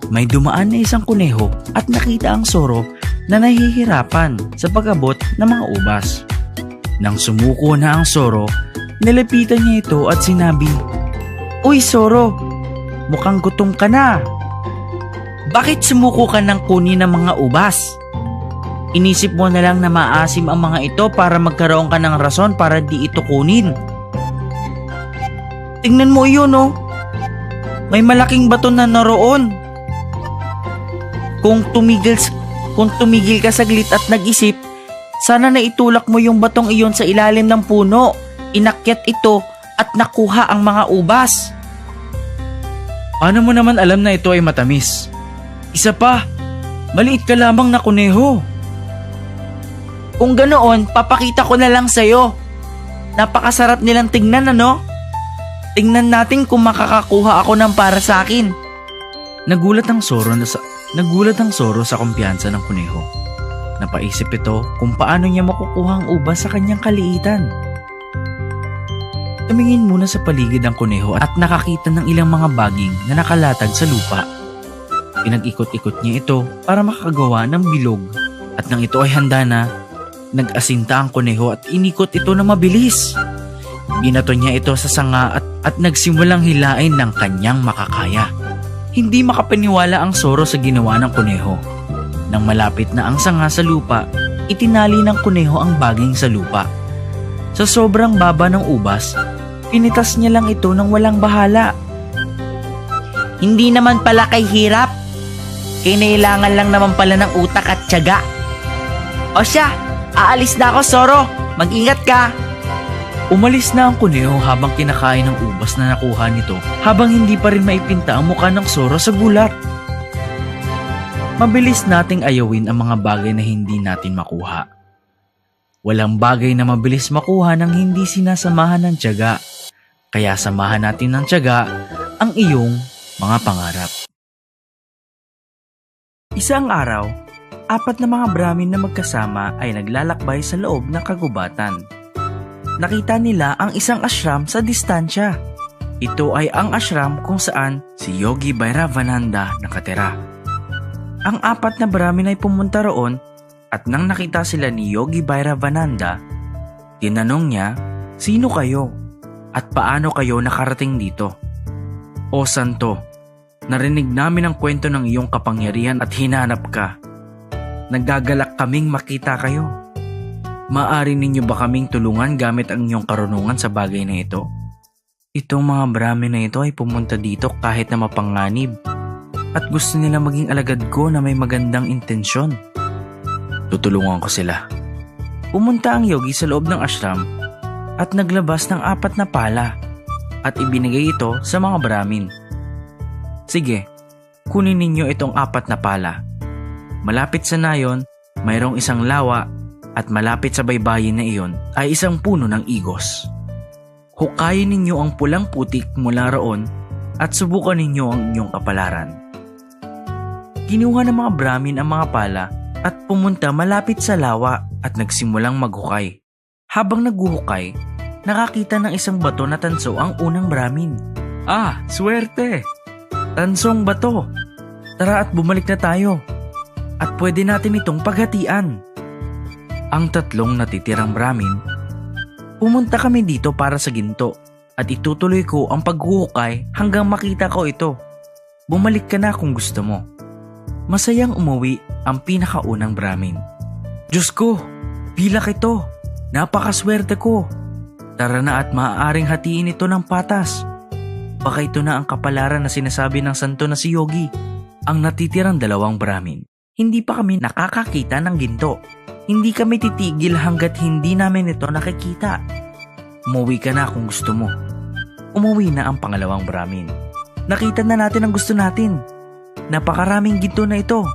May dumaan na isang kuneho at nakita ang Zoro na nahihirapan sa pag-abot ng mga ubas. Nang sumuko na ang Zoro, nilapitan niya ito at sinabi, "Uy Zoro, mukhang gutom ka na. Bakit sumuko ka ng kunin ng mga ubas? Inisip mo na lang na maasim ang mga ito para magkaroon ka ng rason para di ito kunin. Tingnan mo iyon oh. May malaking bato na naroon. Kung tumigil ka saglit at nag-isip, sana na itulak mo yung batong iyon sa ilalim ng puno. Inakyat ito at nakuha ang mga ubas." Paano mo naman alam na ito ay matamis? Isa pa, maliit ka lamang na kuneho. Kung ganoon, papakita ko na lang sa'yo. Napakasarap nilang tignan, ano? Tingnan natin kung makakakuha ako ng para sa akin. Nagulat ang Zoro sa kumpiyansa ng kuneho. Napaisip ito kung paano niya makukuha ang ubas sa kanyang kaliitan. Tumingin muna sa paligid ang kuneho at nakakita ng ilang mga baging na nakalatag sa lupa. Pinag-ikot-ikot niya ito para makagawa ng bilog. At nang ito ay handa na, nag-asinta ang kuneho at inikot ito na mabilis. Binato niya ito sa sanga at nagsimulang hilain ng kanyang makakaya. Hindi makapaniwala ang Zoro sa ginawa ng kuneho. Nang malapit na ang sanga sa lupa, itinali ng kuneho ang baging sa lupa. Sa sobrang baba ng ubas, pinitas niya lang ito ng walang bahala. Hindi naman pala kay hirap. Kinailangan lang naman pala ng utak at tiyaga. O siya, aalis na ako Zoro. Mag-ingat ka. Umalis na ang kuneho habang kinakain ng ubas na nakuha nito habang hindi pa rin maipinta ang mukha ng Zoro sa gulat. Mabilis nating ayawin ang mga bagay na hindi natin makuha. Walang bagay na mabilis makuha nang hindi sinasamahan ng tiyaga. Kaya samahan natin ng tiyaga ang iyong mga pangarap. Isang araw, 4 na mga Brahmin na magkasama ay naglalakbay sa loob ng kagubatan. Nakita nila ang isang ashram sa distansya. Ito ay ang ashram kung saan si Yogi Bhairavananda nakatira. Ang 4 na Brahmin ay pumunta roon at nang nakita sila ni Yogi Bhairavananda, tinanong niya, "Sino kayo? At paano kayo nakarating dito?" "O Santo, narinig namin ang kwento ng iyong kapangyarihan at hinanap ka. Nagagalak kaming makita kayo. Maaari ninyo ba kaming tulungan gamit ang iyong karunungan sa bagay na ito?" Itong mga Brahmin na ito ay pumunta dito kahit na mapanganib at gusto nila maging alagad ko na may magandang intensyon. Tutulungan ko sila. Pumunta ang yogi sa loob ng ashram at naglabas ng 4 na pala at ibinigay ito sa mga Brahmin. "Sige, kunin ninyo itong 4 na pala. Malapit sa nayon, mayroong isang lawa at malapit sa baybayin na iyon ay isang puno ng igos. Hukayin ninyo ang pulang putik mula roon at subukan ninyo ang inyong kapalaran." Kinuha ng mga Brahmin ang mga pala at pumunta malapit sa lawa at nagsimulang maghukay. Habang naghuhukay, nakakita ng isang bato na tanso ang unang Brahmin. "Ah, swerte! Tansong bato! Tara at bumalik na tayo. At pwede natin itong paghatian." Ang 3 natitirang Brahmin, "Pumunta kami dito para sa ginto at itutuloy ko ang paghuhukay hanggang makita ko ito. Bumalik ka na kung gusto mo. Masayang umuwi ang pinakaunang Brahmin. Diyos ko, pilak ito. Napakaswerte ko. Tara na at maaaring hatiin ito ng patas. Baka ito na ang kapalaran na sinasabi ng santo na si Yogi. Ang natitirang 2 Brahmin. Hindi pa kami nakakakita ng ginto. Hindi kami titigil hanggat hindi namin ito nakikita. Umuwi ka na kung gusto mo. Umuwi na ang 2 Brahmin. Nakita na natin ang gusto natin. Napakaraming ginto na ito.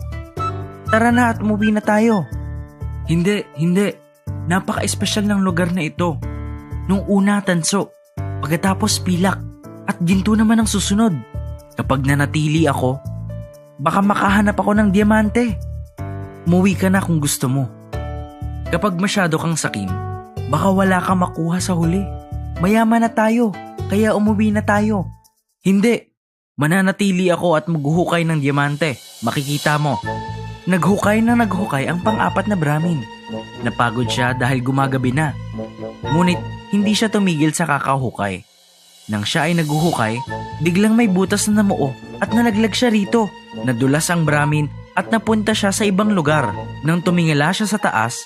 Tara na at umuwi na tayo. Hindi. Napaka-espesyal ng lugar na ito. Nung una tanso, pagkatapos pilak, at ginto naman ang susunod. Kapag nanatili ako, baka makahanap ako ng diamante. Umuwi ka na kung gusto mo. Kapag masyado kang sakim, baka wala kang makuha sa huli. Mayaman na tayo, kaya umuwi na tayo. Hindi. Mananatili ako at maghuhukay ng diamante. Makikita mo. Naghukay ang 4 na Brahmin. Napagod siya dahil gumagabi na. Ngunit hindi siya tumigil sa kakahukay. Nang siya ay naghuhukay, biglang may butas na namuo at nalaglag siya rito. Nadulas ang Brahmin at napunta siya sa ibang lugar. Nang tumingala siya sa taas,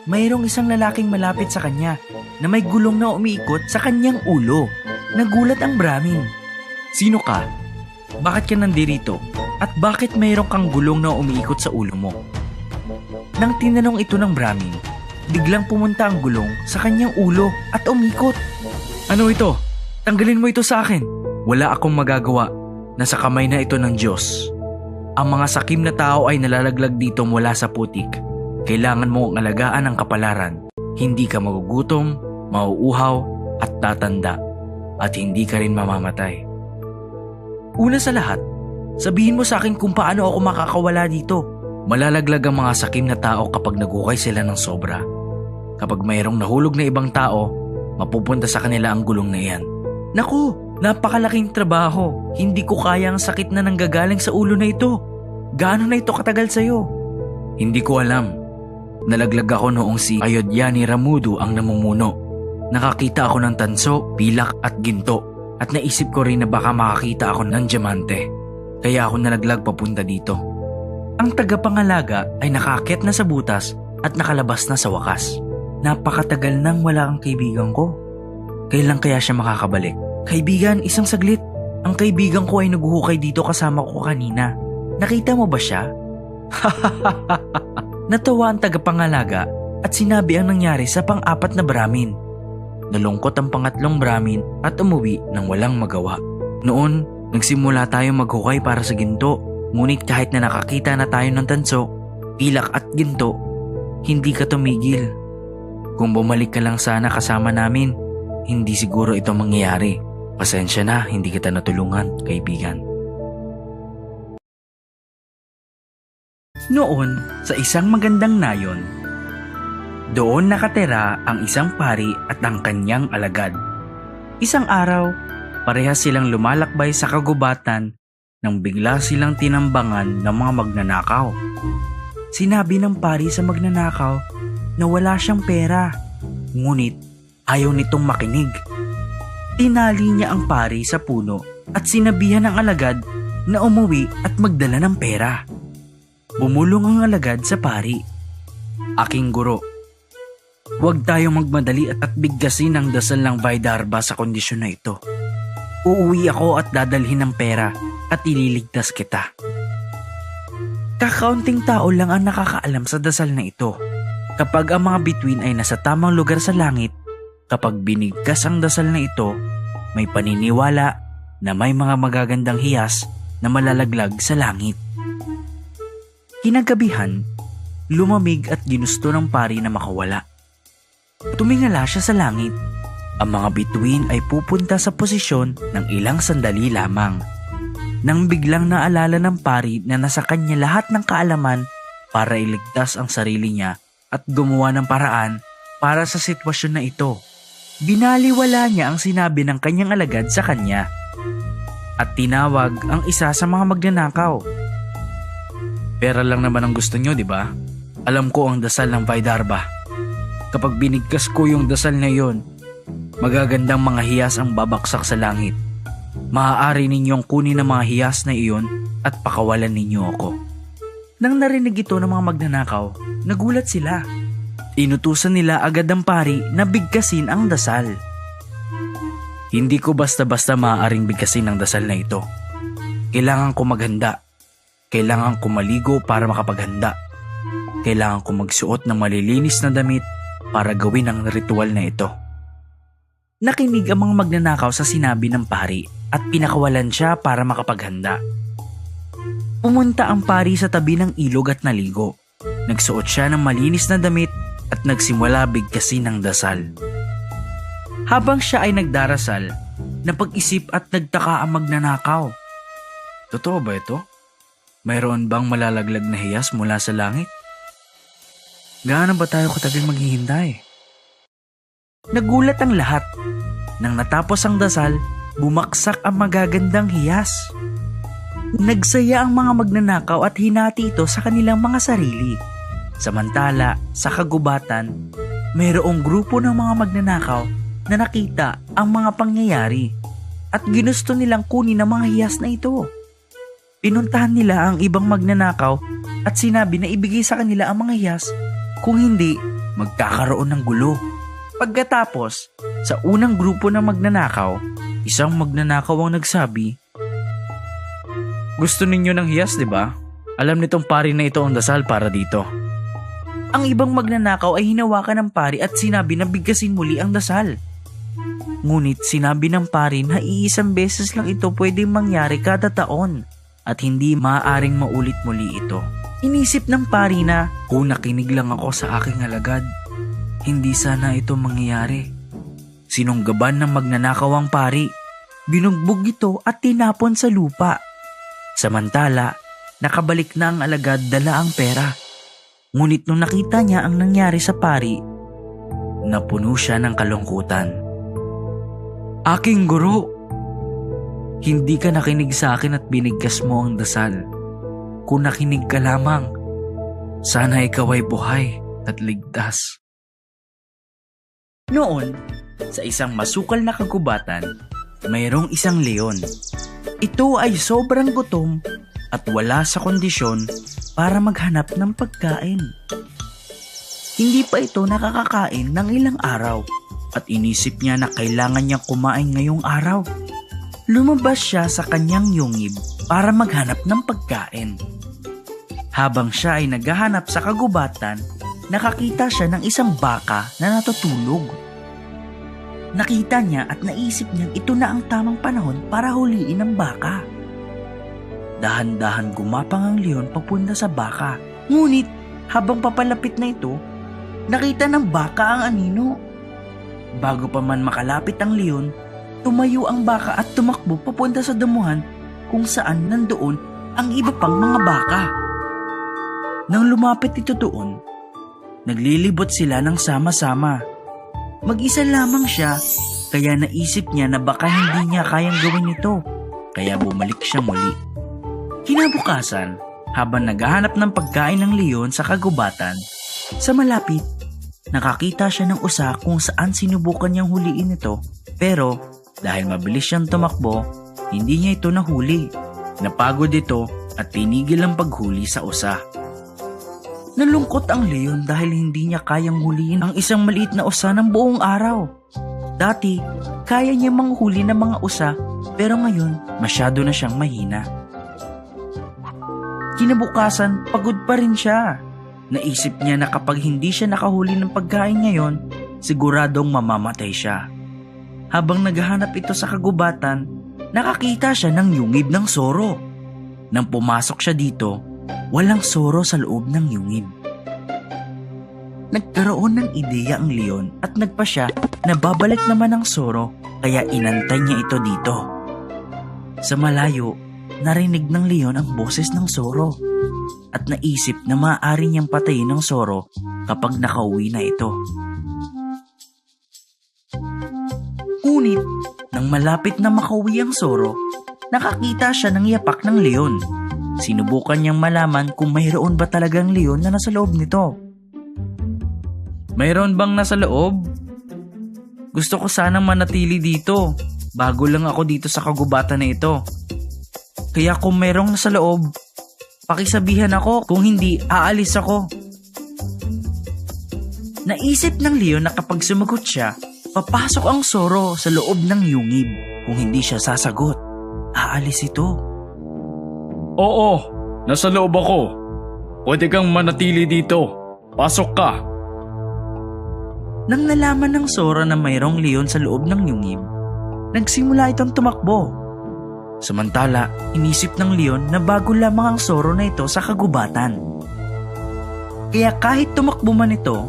mayroong isang lalaking malapit sa kanya na may gulong na umiikot sa kanyang ulo. Nagulat ang Brahmin. Sino ka? Bakit ka nandirito? At bakit mayroong kang gulong na umiikot sa ulo mo? Nang tinanong ito ng Brahmin, biglang pumunta ang gulong sa kanyang ulo at umikot. Ano ito? Tanggalin mo ito sa akin. Wala akong magagawa. Nasa kamay na ito ng Diyos. Ang mga sakim na tao ay nalalaglag dito mula sa putik. Kailangan mo ang alagaan ng kapalaran. Hindi ka magugutom, mauuhaw, at tatanda. At hindi ka rin mamamatay. Una sa lahat, sabihin mo sa akin kung paano ako makakawala dito. Malalaglag ang mga sakim na tao kapag naghukay sila ng sobra. Kapag mayroong nahulog na ibang tao, mapupunta sa kanila ang gulong na iyan. Naku, napakalaking trabaho. Hindi ko kaya ang sakit na nanggagaling sa ulo na ito. Gaano na ito katagal sa'yo? Hindi ko alam. Nalaglag ako noong si Ayodhyani Ramudu ang namumuno. Nakakita ako ng tanso, pilak at ginto. At naisip ko rin na baka makakita ako ng diamante. Kaya ako nalaglag papunta dito. Ang tagapangalaga ay nakaakyat na sa butas at nakalabas na sa wakas. Napakatagal nang wala ang kaibigan ko. Kailan kaya siya makakabalik? Kaibigan, isang saglit. Ang kaibigan ko ay naghuhukay dito kasama ko kanina. Nakita mo ba siya? Natawa ang tagapangalaga at sinabi ang nangyari sa 4 na Brahmin. Nalungkot ang 3 Brahmin at umuwi nang walang magawa. Noon, nagsimula tayong maghukay para sa ginto. Ngunit kahit na nakakita na tayo ng tanso, pilak at ginto, hindi ka tumigil. Kung bumalik ka lang sana kasama namin, hindi siguro ito mangyayari. Pasensya na, hindi kita natulungan, kaibigan. Noon, sa isang magandang nayon, doon nakatira ang isang pari at ang kanyang alagad. Isang araw, parehas silang lumalakbay sa kagubatan nang bigla silang tinambangan ng mga magnanakaw. Sinabi ng pari sa magnanakaw na wala siyang pera, ngunit ayaw nitong makinig. Tinali niya ang pari sa puno at sinabihan ng alagad na umuwi at magdala ng pera. Bumulong ang alagad sa pari. Aking guro, huwag tayong magmadali at bigkasin ang dasal ng Vaidarbha sa kondisyon na ito. Uuwi ako at dadalhin ng pera at ililigtas kita. Kakaunting tao lang ang nakakaalam sa dasal na ito. Kapag ang mga bituin ay nasa tamang lugar sa langit, kapag binigkas ang dasal na ito, may paniniwala na may mga magagandang hiyas na malalaglag sa langit. Kinagabihan, lumamig at ginusto ng pari na makawala. Tumingala siya sa langit. Ang mga bituin ay pupunta sa posisyon ng ilang sandali lamang. Nang biglang naalala ng pari na nasa kanya lahat ng kaalaman para iligtas ang sarili niya at gumawa ng paraan para sa sitwasyon na ito. Binaliwala niya ang sinabi ng kanyang alagad sa kanya at tinawag ang isa sa mga magnanakaw. Pera lang naman ang gusto nyo, di ba? Alam ko ang dasal ng Vaidarbha. Kapag binigkas ko yung dasal na yon, Magagandang mga hiyas ang babaksak sa langit. Maaari ninyong kunin ang mga hiyas na iyon at pakawalan ninyo ako. Nang narinig ito ng mga magnanakaw, nagulat sila. Inutusan nila agad ang pari na bigkasin ang dasal. Hindi ko basta-basta maaaring bigkasin ang dasal na ito. Kailangan ko maghanda. Kailangan ko maligo para makapaghanda. Kailangan ko magsuot ng malilinis na damit para gawin ang ritual na ito. Nakinig ang mga magnanakaw sa sinabi ng pari at pinakawalan siya para makapaghanda. Pumunta ang pari sa tabi ng ilog at naligo. Nagsuot siya ng malinis na damit at nagsimula bigkasin ng dasal. Habang siya ay nagdarasal, napag-isip at nagtaka ang magnanakaw. Totoo ba ito? Mayroon bang malalaglag na hiyas mula sa langit? Gaano ba tayo katagal maghihintay? Nagulat ang lahat. Nang natapos ang dasal, bumaksak ang magagandang hiyas. Nagsaya ang mga magnanakaw at hinati ito sa kanilang mga sarili. Samantala, sa kagubatan, mayroong grupo ng mga magnanakaw na nakita ang mga pangyayari at ginusto nilang kunin ang mga hiyas na ito. Pinuntahan nila ang ibang magnanakaw at sinabi na ibigay sa kanila ang mga hiyas, kung hindi, magkakaroon ng gulo. Pagkatapos, sa unang grupo ng magnanakaw, isang magnanakaw ang nagsabi, "Gusto ninyo ng hiyas, di ba? Alam nitong pari na ito ang dasal para dito." Ang ibang magnanakaw ay hinawakan ng pari at sinabi na bigkasin muli ang dasal. Ngunit sinabi ng pari na iisang beses lang ito pwedeng mangyari kada taon at hindi maaaring maulit muli ito. Inisip ng pari na kung nakinig lang ako sa aking alagad, hindi sana ito mangyayari. Sinunggaban ng magnanakaw ang pari, binugbog ito at tinapon sa lupa. Samantala, nakabalik na ang alagad dala ang pera. Ngunit nung nakita niya ang nangyari sa pari, napuno siya ng kalungkutan. "Aking guro, hindi ka nakinig sa akin at binigkas mo ang dasal. Kung nakinig ka lamang, sana ikaw ay buhay at ligtas." Noon, sa isang masukal na kagubatan, mayroong isang leon. Ito ay sobrang gutom at wala sa kondisyon para maghanap ng pagkain. Hindi pa ito nakakakain ng ilang araw at inisip niya na kailangan niyang kumain ngayong araw. Lumabas siya sa kanyang yungib para maghanap ng pagkain. Habang siya ay naghahanap sa kagubatan, nakakita siya ng isang baka na natutulog. Nakita niya at naisip niyang ito na ang tamang panahon para huliin ang baka. Dahan-dahan gumapang ang leon papunta sa baka. Ngunit habang papalapit na ito, nakita ng baka ang anino. Bago pa man makalapit ang leon, tumayo ang baka at tumakbo papunta sa damuhan kung saan nandoon ang iba pang mga baka. Nang lumapit ito doon, naglilibot sila ng sama-sama. Mag-isa lamang siya, kaya naisip niya na baka hindi niya kayang gawin ito, kaya bumalik siya muli. Kinabukasan, habang naghahanap ng pagkain ng leon sa kagubatan, sa malapit, nakakita siya ng usa kung saan sinubukan niyang huliin ito, pero dahil mabilis siyang tumakbo, hindi niya ito nahuli. Napagod ito at tinigil ang paghuli sa usa. Nalungkot ang leon dahil hindi niya kayang huliin ang isang maliit na usa ng buong araw. Dati, kaya niya manghuli ng mga usa, pero ngayon masyado na siyang mahina. Kinabukasan, pagod pa rin siya. Naisip niya na kapag hindi siya nakahuli ng pagkain ngayon, siguradong mamamatay siya. Habang naghahanap ito sa kagubatan, nakakita siya ng yungib ng soro. Nang pumasok siya dito, walang soro sa loob ng yungib. Nagkaroon ng ideya ang leon at nagpasya na babalik naman ang soro, kaya inantay niya ito dito. Sa malayo, narinig ng leon ang boses ng soro at naisip na maaari niyang patayin ang soro kapag nakauwi na ito. Ngunit, nang malapit na makauwi ang soro, nakakita siya ng yapak ng leon. Sinubukan niyang malaman kung mayroon ba talagang leon na nasa loob nito. "Mayroon bang nasa loob?" Gusto ko sanang manatili dito. Bago lang ako dito sa kagubatan na ito. Kaya kung merong nasa loob, pakisabihan ako, kung hindi, aalis ako. Naisip ng leon na kapag sumagot siya, papasok ang Zoro sa loob ng yungib. Kung hindi siya sasagot, aalis ito. Oo, nasa loob ako. Pwede kang manatili dito. Pasok ka. Nang nalaman ng Zoro na mayroong leon sa loob ng yungib, nagsimula itong tumakbo. Samantala, inisip ng leon na bago lamang ang Zoro na ito sa kagubatan. Kaya kahit tumakbo man ito,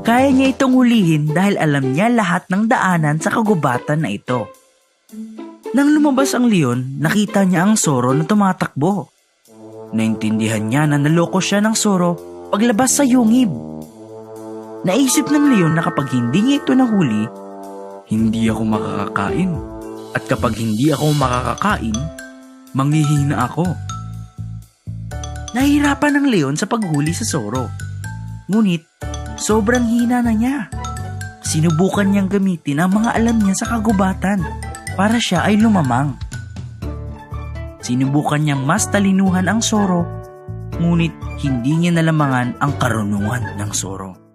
kaya niya itong hulihin dahil alam niya lahat ng daanan sa kagubatan na ito. Nang lumabas ang leon, nakita niya ang Zoro na tumatakbo. Naintindihan niya na naloko siya ng Zoro paglabas sa yungib. Naisip ng leon na kapag hindi niya ito nahuli, hindi ako makakakain. At kapag hindi ako makakakain, manghihina ako. Nahihirapan ng leon sa paghuli sa Zoro. Ngunit, sobrang hina na niya. Sinubukan niyang gamitin ang mga alam niya sa kagubatan para siya ay lumamang. Sinubukan niyang mas talinuhan ang Zoro, ngunit hindi niya nalamangan ang karunungan ng Zoro.